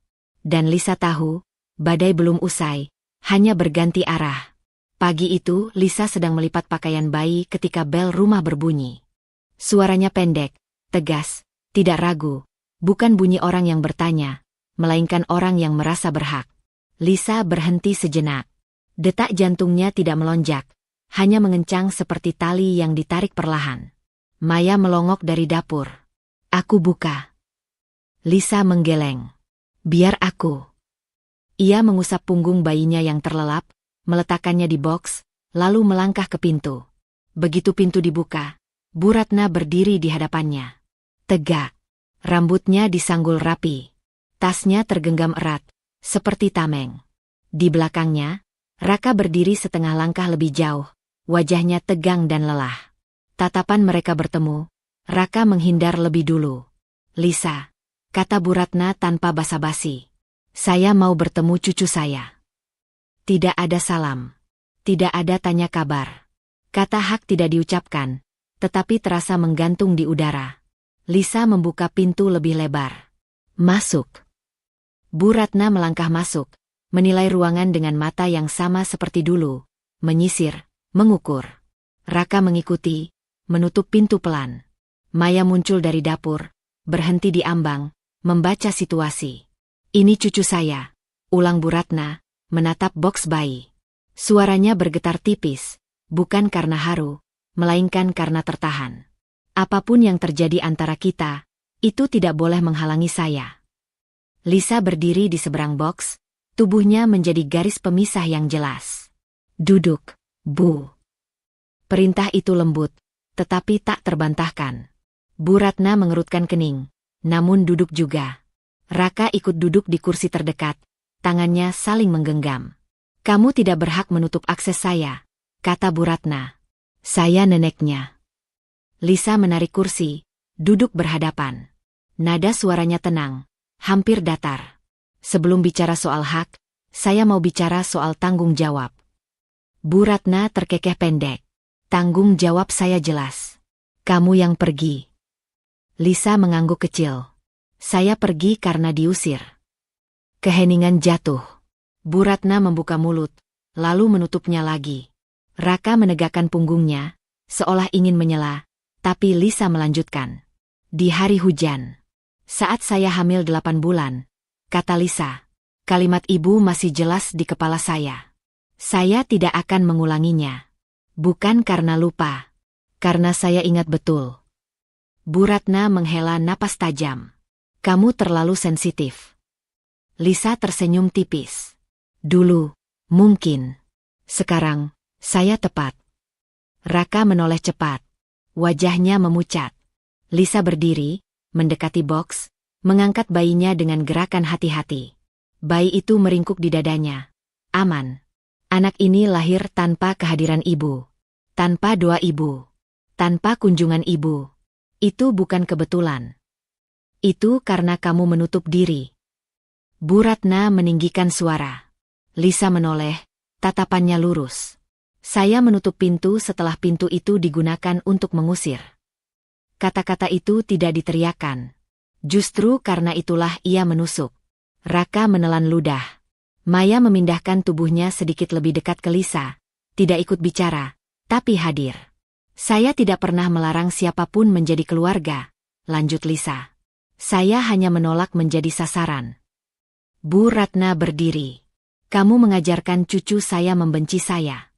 Dan Lisa tahu, badai belum usai, hanya berganti arah. Pagi itu, Lisa sedang melipat pakaian bayi ketika bel rumah berbunyi. Suaranya pendek, tegas, tidak ragu, bukan bunyi orang yang bertanya, melainkan orang yang merasa berhak. Lisa berhenti sejenak. Detak jantungnya tidak melonjak, hanya mengencang seperti tali yang ditarik perlahan. Maya melongok dari dapur. Aku buka. Lisa menggeleng. Biar aku. Ia mengusap punggung bayinya yang terlelap, meletakkannya di boks, lalu melangkah ke pintu. Begitu pintu dibuka, Bu Ratna berdiri di hadapannya. Tegak. Rambutnya disanggul rapi. Tasnya tergenggam erat, seperti tameng. Di belakangnya, Raka berdiri setengah langkah lebih jauh, wajahnya tegang dan lelah. Tatapan mereka bertemu, Raka menghindar lebih dulu. Lisa, kata Bu Ratna tanpa basa-basi. Saya mau bertemu cucu saya. Tidak ada salam. Tidak ada tanya kabar. Kata hak tidak diucapkan, tetapi terasa menggantung di udara. Lisa membuka pintu lebih lebar. Masuk. Bu Ratna melangkah masuk, menilai ruangan dengan mata yang sama seperti dulu, menyisir, mengukur. Raka mengikuti, menutup pintu pelan. Maya muncul dari dapur, berhenti di ambang, membaca situasi. Ini cucu saya, ulang Bu Ratna, menatap boks bayi. Suaranya bergetar tipis, bukan karena haru, melainkan karena tertahan. Apapun yang terjadi antara kita, itu tidak boleh menghalangi saya. Lisa berdiri di seberang boks, tubuhnya menjadi garis pemisah yang jelas. Duduk, Bu. Perintah itu lembut, tetapi tak terbantahkan. Bu Ratna mengerutkan kening, namun duduk juga. Raka ikut duduk di kursi terdekat, tangannya saling menggenggam. Kamu tidak berhak menutup akses saya, kata Bu Ratna. Saya neneknya. Lisa menarik kursi, duduk berhadapan. Nada suaranya tenang, hampir datar. Sebelum bicara soal hak, saya mau bicara soal tanggung jawab. Bu Ratna terkekeh pendek. Tanggung jawab saya jelas. Kamu yang pergi. Lisa mengangguk kecil. Saya pergi karena diusir. Keheningan jatuh. Bu Ratna membuka mulut, lalu menutupnya lagi. Raka menegakkan punggungnya, seolah ingin menyela, tapi Lisa melanjutkan. Di hari hujan. Saat saya hamil 8 bulan, kata Lisa. Kalimat ibu masih jelas di kepala saya. Saya tidak akan mengulanginya. Bukan karena lupa. Karena saya ingat betul. Bu Ratna menghela napas tajam. Kamu terlalu sensitif. Lisa tersenyum tipis. Dulu, mungkin. Sekarang, saya tepat. Raka menoleh cepat. Wajahnya memucat. Lisa berdiri, mendekati boks, mengangkat bayinya dengan gerakan hati-hati. Bayi itu meringkuk di dadanya. Aman. Anak ini lahir tanpa kehadiran ibu. Tanpa doa ibu. Tanpa kunjungan ibu. Itu bukan kebetulan. Itu karena kamu menutup diri. Bu Ratna meninggikan suara. Lisa menoleh, tatapannya lurus. Saya menutup pintu setelah pintu itu digunakan untuk mengusir. Kata-kata itu tidak diteriakan. Justru karena itulah ia menusuk. Raka menelan ludah. Maya memindahkan tubuhnya sedikit lebih dekat ke Lisa. Tidak ikut bicara, tapi hadir. Saya tidak pernah melarang siapapun menjadi keluarga, lanjut Lisa. Saya hanya menolak menjadi sasaran. Bu Ratna berdiri. Kamu mengajarkan cucu saya membenci saya.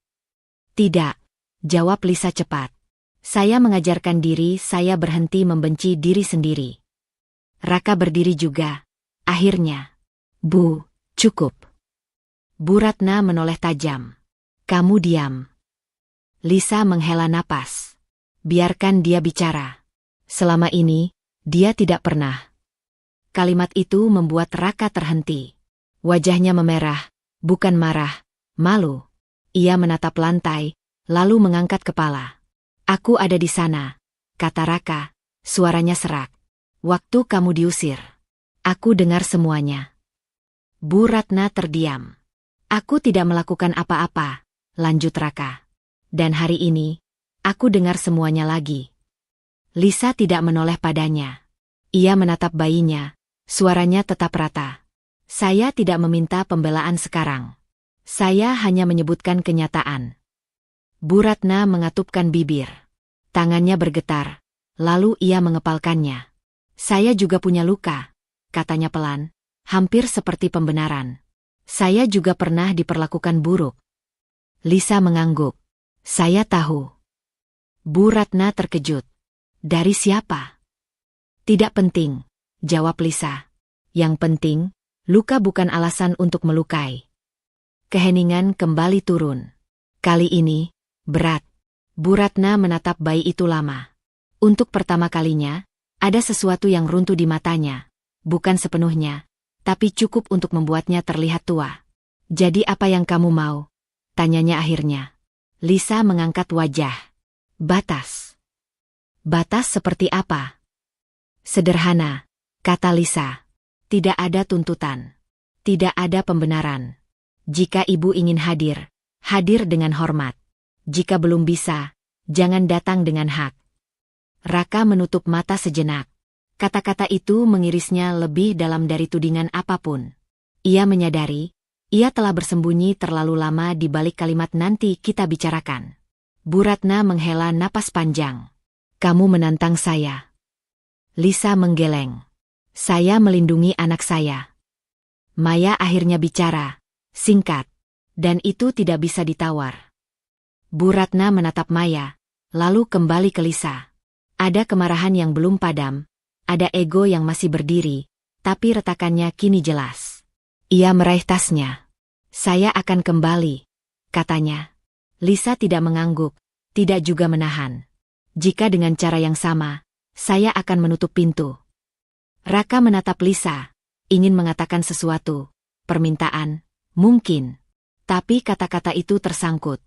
Tidak, jawab Lisa cepat. Saya mengajarkan diri saya berhenti membenci diri sendiri. Raka berdiri juga. Akhirnya. Bu, cukup. Bu Ratna menoleh tajam. Kamu diam. Lisa menghela napas. Biarkan dia bicara. Selama ini, dia tidak pernah. Kalimat itu membuat Raka terhenti. Wajahnya memerah, bukan marah, malu. Ia menatap lantai, lalu mengangkat kepala. Aku ada di sana, kata Raka, suaranya serak. Waktu kamu diusir. Aku dengar semuanya. Bu Ratna terdiam. Aku tidak melakukan apa-apa, lanjut Raka. Dan hari ini, aku dengar semuanya lagi. Lisa tidak menoleh padanya. Ia menatap bayinya, suaranya tetap rata. Saya tidak meminta pembelaan sekarang. Saya hanya menyebutkan kenyataan. Bu Ratna mengatupkan bibir. Tangannya bergetar, lalu ia mengepalkannya. Saya juga punya luka, katanya pelan, hampir seperti pembenaran. Saya juga pernah diperlakukan buruk. Lisa mengangguk. Saya tahu. Bu Ratna terkejut. Dari siapa? Tidak penting, jawab Lisa. Yang penting, luka bukan alasan untuk melukai. Keheningan kembali turun. Kali ini, berat. Bu Ratna menatap bayi itu lama. Untuk pertama kalinya, ada sesuatu yang runtuh di matanya. Bukan sepenuhnya, tapi cukup untuk membuatnya terlihat tua. Jadi apa yang kamu mau? Tanyanya akhirnya. Lisa mengangkat wajah. Batas. Batas seperti apa? Sederhana, kata Lisa. Tidak ada tuntutan. Tidak ada pembenaran. Jika ibu ingin hadir, hadir dengan hormat. Jika belum bisa, jangan datang dengan hak. Raka menutup mata sejenak. Kata-kata itu mengirisnya lebih dalam dari tudingan apapun. Ia menyadari, ia telah bersembunyi terlalu lama di balik kalimat nanti kita bicarakan. Bu Ratna menghela napas panjang. Kamu menantang saya. Lisa menggeleng. Saya melindungi anak saya. Maya akhirnya bicara, singkat, dan itu tidak bisa ditawar. Bu Ratna menatap Maya, lalu kembali ke Lisa. Ada kemarahan yang belum padam, ada ego yang masih berdiri, tapi retakannya kini jelas. Ia meraih tasnya. Saya akan kembali, katanya. Lisa tidak mengangguk, tidak juga menahan. Jika dengan cara yang sama, saya akan menutup pintu. Raka menatap Lisa, ingin mengatakan sesuatu, permintaan, mungkin. Tapi kata-kata itu tersangkut.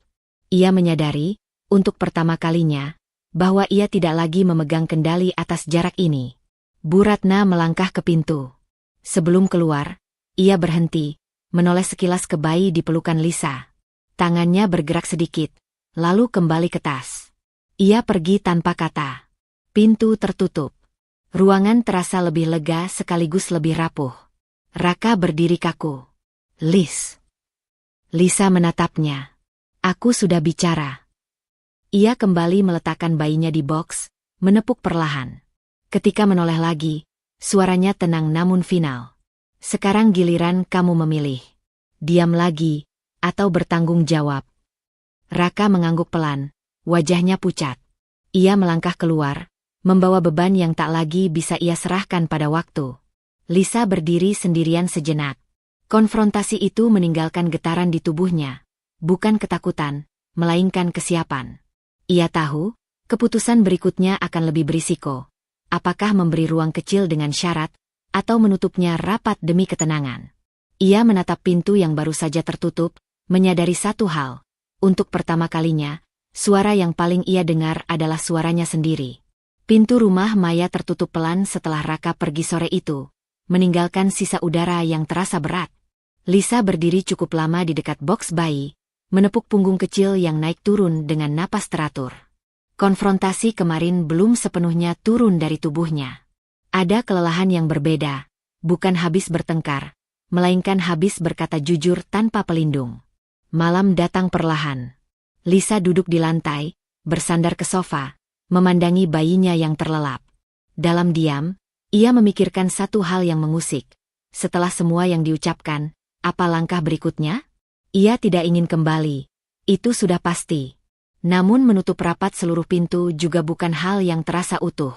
Ia menyadari, untuk pertama kalinya, bahwa ia tidak lagi memegang kendali atas jarak ini. Bu Ratna melangkah ke pintu. Sebelum keluar, ia berhenti, menoleh sekilas ke bayi di pelukan Lisa. Tangannya bergerak sedikit, lalu kembali ke tas. Ia pergi tanpa kata. Pintu tertutup. Ruangan terasa lebih lega sekaligus lebih rapuh. Raka berdiri kaku. Lisa menatapnya. Aku sudah bicara. Ia kembali meletakkan bayinya di box, menepuk perlahan. Ketika menoleh lagi, suaranya tenang namun final. Sekarang giliran kamu memilih. Diam lagi, atau bertanggung jawab. Raka mengangguk pelan, wajahnya pucat. Ia melangkah keluar, membawa beban yang tak lagi bisa ia serahkan pada waktu. Lisa berdiri sendirian sejenak. Konfrontasi itu meninggalkan getaran di tubuhnya. Bukan ketakutan, melainkan kesiapan. Ia tahu, keputusan berikutnya akan lebih berisiko. Apakah memberi ruang kecil dengan syarat, atau menutupnya rapat demi ketenangan. Ia menatap pintu yang baru saja tertutup, menyadari satu hal. Untuk pertama kalinya, suara yang paling ia dengar adalah suaranya sendiri. Pintu rumah Maya tertutup pelan setelah Raka pergi sore itu, meninggalkan sisa udara yang terasa berat. Lisa berdiri cukup lama di dekat boks bayi, menepuk punggung kecil yang naik turun dengan napas teratur. Konfrontasi kemarin belum sepenuhnya turun dari tubuhnya. Ada kelelahan yang berbeda, bukan habis bertengkar, melainkan habis berkata jujur tanpa pelindung. Malam datang perlahan. Lisa duduk di lantai, bersandar ke sofa, memandangi bayinya yang terlelap. Dalam diam, ia memikirkan satu hal yang mengusik. Setelah semua yang diucapkan, apa langkah berikutnya? Ia tidak ingin kembali. Itu sudah pasti. Namun menutup rapat seluruh pintu juga bukan hal yang terasa utuh.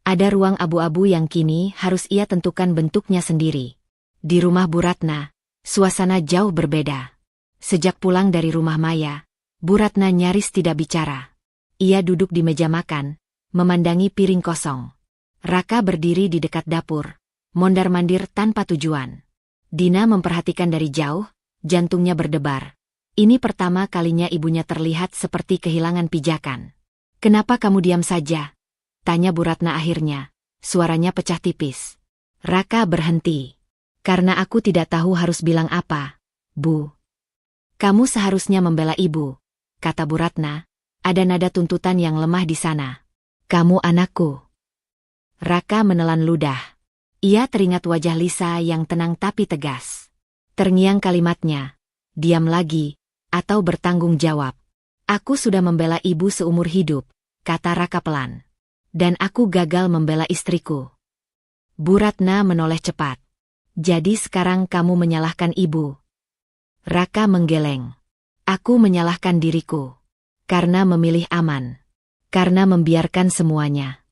Ada ruang abu-abu yang kini harus ia tentukan bentuknya sendiri. Di rumah Bu Ratna, suasana jauh berbeda. Sejak pulang dari rumah Maya, Bu Ratna nyaris tidak bicara. Ia duduk di meja makan, memandangi piring kosong. Raka berdiri di dekat dapur, mondar-mandir tanpa tujuan. Dina memperhatikan dari jauh, jantungnya berdebar. Ini pertama kalinya ibunya terlihat seperti kehilangan pijakan. Kenapa kamu diam saja? Tanya Bu Ratna akhirnya, suaranya pecah tipis. Raka berhenti. Karena aku tidak tahu harus bilang apa, Bu. Kamu seharusnya membela ibu, kata Bu Ratna. Ada nada tuntutan yang lemah di sana. Kamu anakku. Raka menelan ludah. Ia teringat wajah Lisa yang tenang tapi tegas. Terngiang kalimatnya. Diam lagi, atau bertanggung jawab. Aku sudah membela ibu seumur hidup, kata Raka pelan. Dan aku gagal membela istriku. Bu Ratna menoleh cepat. Jadi sekarang kamu menyalahkan ibu. Raka menggeleng. Aku menyalahkan diriku. Karena memilih aman. Karena membiarkan semuanya.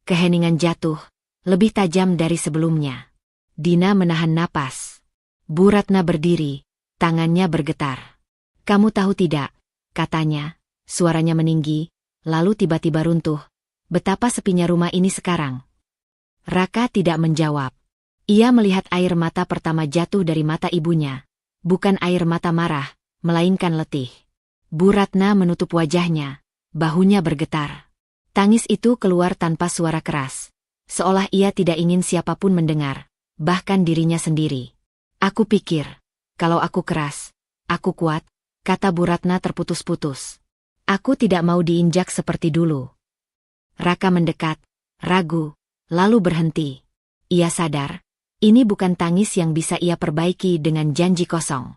Keheningan jatuh, lebih tajam dari sebelumnya. Dina menahan napas. Bu Ratna berdiri, tangannya bergetar. Kamu tahu tidak, katanya. Suaranya meninggi, lalu tiba-tiba runtuh. Betapa sepinya rumah ini sekarang. Raka tidak menjawab. Ia melihat air mata pertama jatuh dari mata ibunya. Bukan air mata marah, melainkan letih. Bu Ratna menutup wajahnya, bahunya bergetar. Tangis itu keluar tanpa suara keras. Seolah ia tidak ingin siapapun mendengar, bahkan dirinya sendiri. Aku pikir, kalau aku keras, aku kuat, kata Bu Ratna terputus-putus. Aku tidak mau diinjak seperti dulu. Raka mendekat, ragu, lalu berhenti. Ia sadar, ini bukan tangis yang bisa ia perbaiki dengan janji kosong.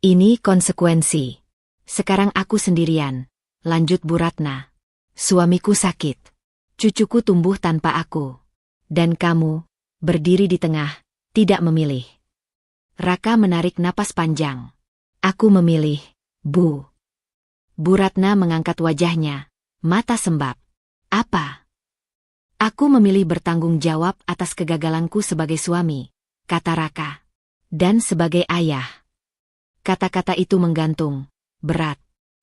Ini konsekuensi. Sekarang aku sendirian, lanjut Bu Ratna. Suamiku sakit. Cucuku tumbuh tanpa aku. Dan kamu, berdiri di tengah, tidak memilih. Raka menarik napas panjang. Aku memilih, Bu. Bu Ratna mengangkat wajahnya, mata sembab. Apa? Aku memilih bertanggung jawab atas kegagalanku sebagai suami, kata Raka. Dan sebagai ayah. Kata-kata itu menggantung, berat.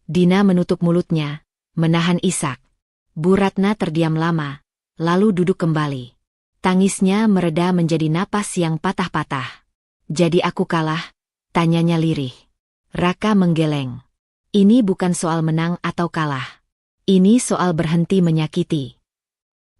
Dina menutup mulutnya, menahan isak. Bu Ratna terdiam lama, lalu duduk kembali. Tangisnya mereda menjadi napas yang patah-patah. Jadi aku kalah? Tanyanya lirih. Raka menggeleng. Ini bukan soal menang atau kalah. Ini soal berhenti menyakiti.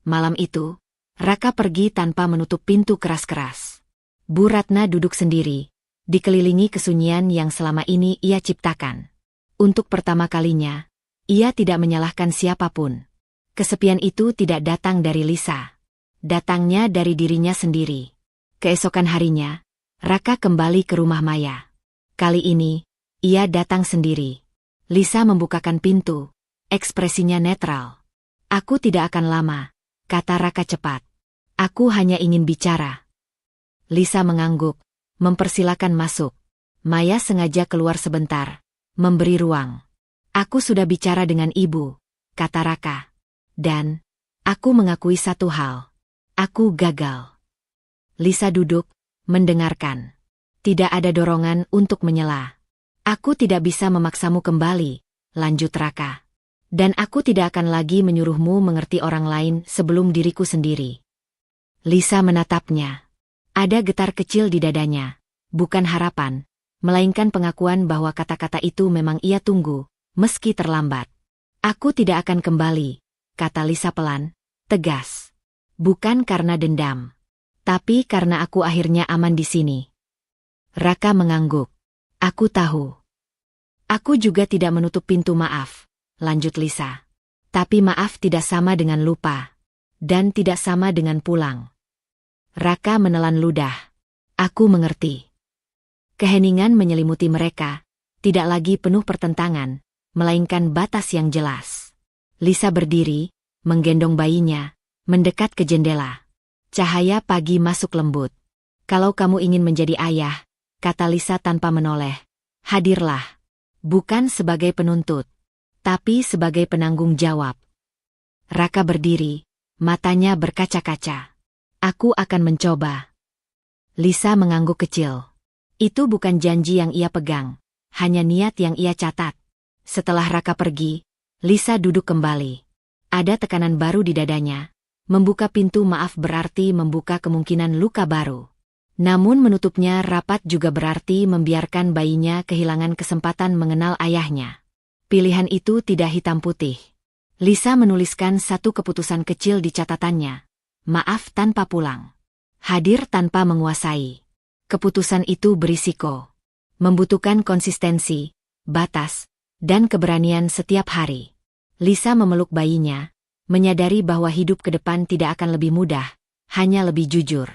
Malam itu, Raka pergi tanpa menutup pintu keras-keras. Bu Ratna duduk sendiri, dikelilingi kesunyian yang selama ini ia ciptakan. Untuk pertama kalinya, ia tidak menyalahkan siapapun. Kesepian itu tidak datang dari Lisa. Datangnya dari dirinya sendiri. Keesokan harinya, Raka kembali ke rumah Maya. Kali ini, ia datang sendiri. Lisa membukakan pintu, ekspresinya netral. Aku tidak akan lama, kata Raka cepat. Aku hanya ingin bicara. Lisa mengangguk, mempersilakan masuk. Maya sengaja keluar sebentar, memberi ruang. Aku sudah bicara dengan ibu, kata Raka. Dan, aku mengakui satu hal. Aku gagal. Lisa duduk, mendengarkan. Tidak ada dorongan untuk menyela. Aku tidak bisa memaksamu kembali, lanjut Raka. Dan aku tidak akan lagi menyuruhmu mengerti orang lain sebelum diriku sendiri. Lisa menatapnya. Ada getar kecil di dadanya. Bukan harapan, melainkan pengakuan bahwa kata-kata itu memang ia tunggu, meski terlambat. Aku tidak akan kembali, kata Lisa pelan, tegas. Bukan karena dendam. Tapi karena aku akhirnya aman di sini. Raka mengangguk. Aku tahu. Aku juga tidak menutup pintu maaf, lanjut Lisa. Tapi maaf tidak sama dengan lupa. Dan tidak sama dengan pulang. Raka menelan ludah. Aku mengerti. Keheningan menyelimuti mereka, tidak lagi penuh pertentangan, melainkan batas yang jelas. Lisa berdiri, menggendong bayinya, mendekat ke jendela. Cahaya pagi masuk lembut. Kalau kamu ingin menjadi ayah, kata Lisa tanpa menoleh, hadirlah. Bukan sebagai penuntut, tapi sebagai penanggung jawab. Raka berdiri, matanya berkaca-kaca. Aku akan mencoba. Lisa mengangguk kecil. Itu bukan janji yang ia pegang, hanya niat yang ia catat. Setelah Raka pergi, Lisa duduk kembali. Ada tekanan baru di dadanya. Membuka pintu maaf berarti membuka kemungkinan luka baru. Namun menutupnya rapat juga berarti membiarkan bayinya kehilangan kesempatan mengenal ayahnya. Pilihan itu tidak hitam putih. Lisa menuliskan satu keputusan kecil di catatannya. Maaf tanpa pulang. Hadir tanpa menguasai. Keputusan itu berisiko. Membutuhkan konsistensi, batas, dan keberanian setiap hari. Lisa memeluk bayinya, menyadari bahwa hidup ke depan tidak akan lebih mudah, hanya lebih jujur.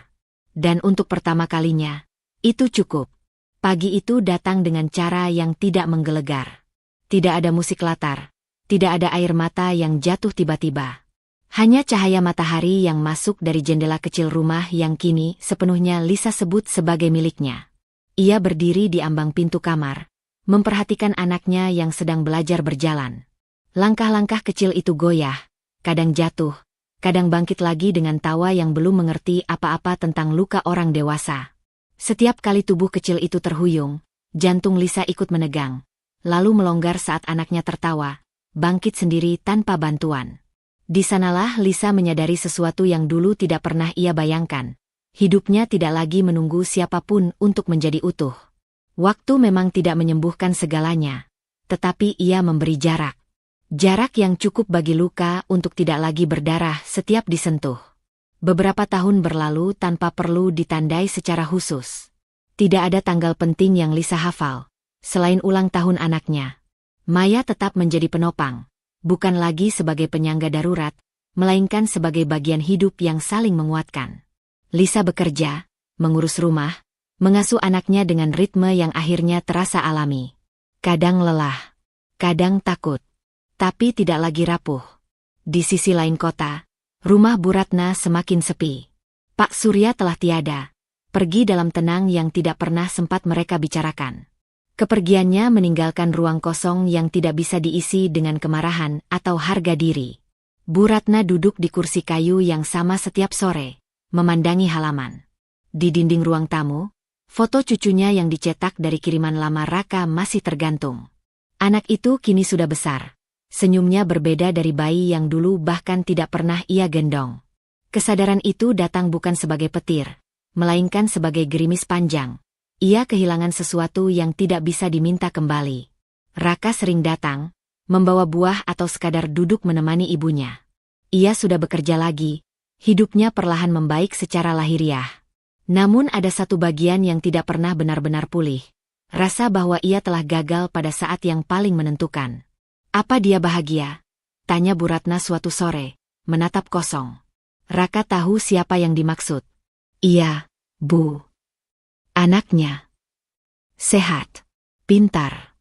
Dan untuk pertama kalinya, itu cukup. Pagi itu datang dengan cara yang tidak menggelegar. Tidak ada musik latar, tidak ada air mata yang jatuh tiba-tiba. Hanya cahaya matahari yang masuk dari jendela kecil rumah yang kini sepenuhnya Lisa sebut sebagai miliknya. Ia berdiri di ambang pintu kamar, memperhatikan anaknya yang sedang belajar berjalan. Langkah-langkah kecil itu goyah, kadang jatuh, kadang bangkit lagi dengan tawa yang belum mengerti apa-apa tentang luka orang dewasa. Setiap kali tubuh kecil itu terhuyung, jantung Lisa ikut menegang. lalu melonggar saat anaknya tertawa, bangkit sendiri tanpa bantuan. Di sanalah Lisa menyadari sesuatu yang dulu tidak pernah ia bayangkan. Hidupnya tidak lagi menunggu siapapun untuk menjadi utuh. Waktu memang tidak menyembuhkan segalanya, tetapi ia memberi jarak. Jarak yang cukup bagi luka untuk tidak lagi berdarah setiap disentuh. Beberapa tahun berlalu tanpa perlu ditandai secara khusus. Tidak ada tanggal penting yang Lisa hafal, selain ulang tahun anaknya. Maya tetap menjadi penopang, bukan lagi sebagai penyangga darurat, melainkan sebagai bagian hidup yang saling menguatkan. Lisa bekerja, mengurus rumah, mengasuh anaknya dengan ritme yang akhirnya terasa alami. Kadang lelah, kadang takut, tapi tidak lagi rapuh. Di sisi lain kota, rumah Bu Ratna semakin sepi. Pak Surya telah tiada, pergi dalam tenang yang tidak pernah sempat mereka bicarakan. Kepergiannya meninggalkan ruang kosong yang tidak bisa diisi dengan kemarahan atau harga diri. Bu Ratna duduk di kursi kayu yang sama setiap sore, memandangi halaman. Di dinding ruang tamu, foto cucunya yang dicetak dari kiriman lama Raka masih tergantung. Anak itu kini sudah besar. Senyumnya berbeda dari bayi yang dulu bahkan tidak pernah ia gendong. Kesadaran itu datang bukan sebagai petir, melainkan sebagai gerimis panjang. Ia kehilangan sesuatu yang tidak bisa diminta kembali. Raka sering datang, membawa buah atau sekadar duduk menemani ibunya. Ia sudah bekerja lagi, hidupnya perlahan membaik secara lahiriah. Namun ada satu bagian yang tidak pernah benar-benar pulih. Rasa bahwa ia telah gagal pada saat yang paling menentukan. Apa dia bahagia? Tanya Bu Ratna suatu sore, menatap kosong. Raka tahu siapa yang dimaksud. Iya, Bu. Anaknya. Sehat. Pintar.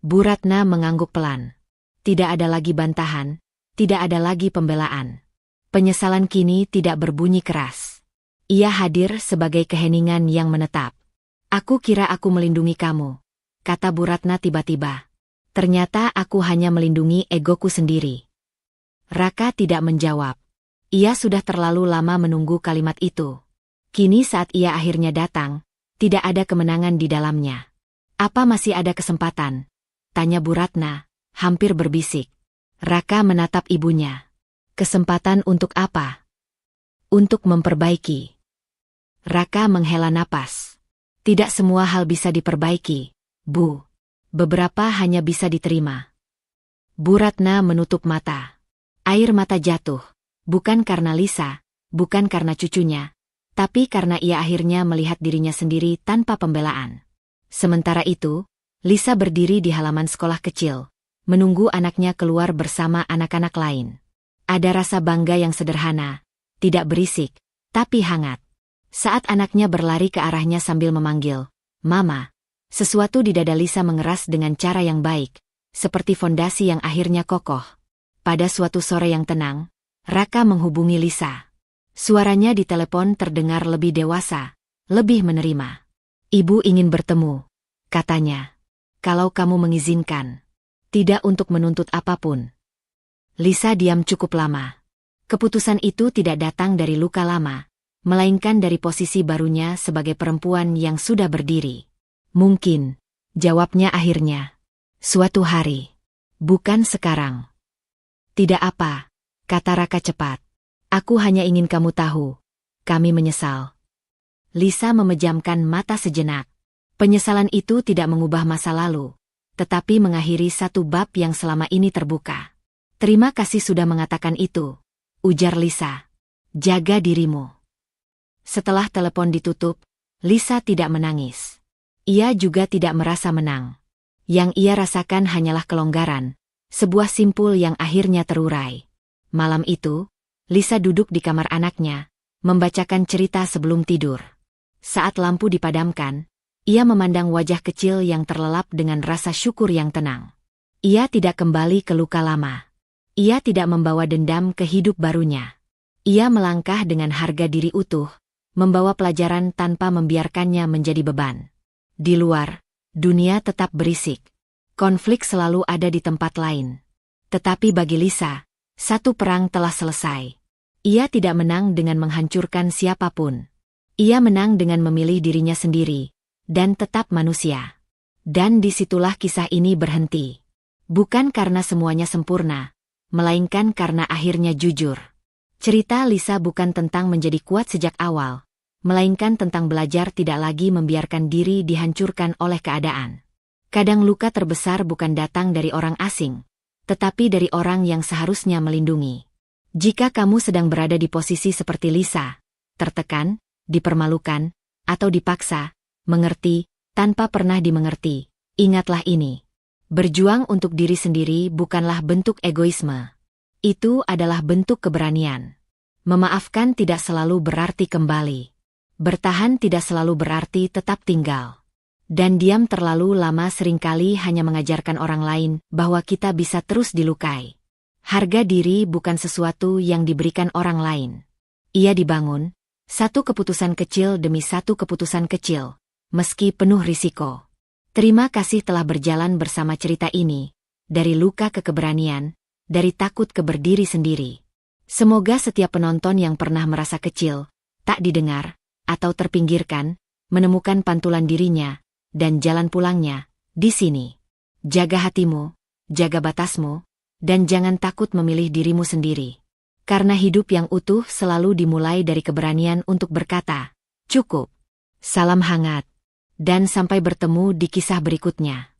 Bu Ratna mengangguk pelan. Tidak ada lagi bantahan, tidak ada lagi pembelaan. Penyesalan kini tidak berbunyi keras. Ia hadir sebagai keheningan yang menetap. Aku kira aku melindungi kamu, kata Bu Ratna tiba-tiba. Ternyata aku hanya melindungi egoku sendiri. Raka tidak menjawab. Ia sudah terlalu lama menunggu kalimat itu. Kini saat ia akhirnya datang, tidak ada kemenangan di dalamnya. Apa masih ada kesempatan? Tanya Bu Ratna, hampir berbisik. Raka menatap ibunya. Kesempatan untuk apa? Untuk memperbaiki. Raka menghela napas. Tidak semua hal bisa diperbaiki, Bu. Beberapa hanya bisa diterima. Bu Ratna menutup mata. Air mata jatuh, bukan karena Lisa, bukan karena cucunya, tapi karena ia akhirnya melihat dirinya sendiri tanpa pembelaan. Sementara itu, Lisa berdiri di halaman sekolah kecil, menunggu anaknya keluar bersama anak-anak lain. Ada rasa bangga yang sederhana, tidak berisik, tapi hangat. Saat anaknya berlari ke arahnya sambil memanggil, "Mama," sesuatu di dada Lisa mengeras dengan cara yang baik, seperti fondasi yang akhirnya kokoh. Pada suatu sore yang tenang, Raka menghubungi Lisa. Suaranya di telepon terdengar lebih dewasa, lebih menerima. "Ibu ingin bertemu," katanya. "Kalau kamu mengizinkan." Tidak untuk menuntut apapun. Lisa diam cukup lama. Keputusan itu tidak datang dari luka lama, melainkan dari posisi barunya sebagai perempuan yang sudah berdiri. "Mungkin," jawabnya akhirnya. "Suatu hari. Bukan sekarang." "Tidak apa," kata Raka cepat. "Aku hanya ingin kamu tahu. Kami menyesal." Lisa memejamkan mata sejenak. Penyesalan itu tidak mengubah masa lalu, tetapi mengakhiri satu bab yang selama ini terbuka. "Terima kasih sudah mengatakan itu," ujar Lisa. "Jaga dirimu." Setelah telepon ditutup, Lisa tidak menangis. Ia juga tidak merasa menang. Yang ia rasakan hanyalah kelonggaran, sebuah simpul yang akhirnya terurai. Malam itu, Lisa duduk di kamar anaknya, membacakan cerita sebelum tidur. Saat lampu dipadamkan, ia memandang wajah kecil yang terlelap dengan rasa syukur yang tenang. Ia tidak kembali ke luka lama. Ia tidak membawa dendam ke hidup barunya. Ia melangkah dengan harga diri utuh, membawa pelajaran tanpa membiarkannya menjadi beban. Di luar, dunia tetap berisik. Konflik selalu ada di tempat lain. Tetapi bagi Lisa, satu perang telah selesai. Ia tidak menang dengan menghancurkan siapapun. Ia menang dengan memilih dirinya sendiri, dan tetap manusia. Dan disitulah kisah ini berhenti. Bukan karena semuanya sempurna, melainkan karena akhirnya jujur. Cerita Lisa bukan tentang menjadi kuat sejak awal, melainkan tentang belajar tidak lagi membiarkan diri dihancurkan oleh keadaan. Kadang luka terbesar bukan datang dari orang asing, tetapi dari orang yang seharusnya melindungi. Jika kamu sedang berada di posisi seperti Lisa, tertekan, dipermalukan, atau dipaksa, mengerti, tanpa pernah dimengerti, ingatlah ini. Berjuang untuk diri sendiri bukanlah bentuk egoisme. Itu adalah bentuk keberanian. Memaafkan tidak selalu berarti kembali. Bertahan tidak selalu berarti tetap tinggal. Dan diam terlalu lama seringkali hanya mengajarkan orang lain bahwa kita bisa terus dilukai. Harga diri bukan sesuatu yang diberikan orang lain. Ia dibangun, satu keputusan kecil demi satu keputusan kecil, meski penuh risiko. Terima kasih telah berjalan bersama cerita ini, dari luka ke keberanian, dari takut ke berdiri sendiri. Semoga setiap penonton yang pernah merasa kecil, tak didengar, atau terpinggirkan, menemukan pantulan dirinya, dan jalan pulangnya, di sini. Jaga hatimu, jaga batasmu, dan jangan takut memilih dirimu sendiri. Karena hidup yang utuh selalu dimulai dari keberanian untuk berkata, cukup. Salam hangat. Dan sampai bertemu di kisah berikutnya.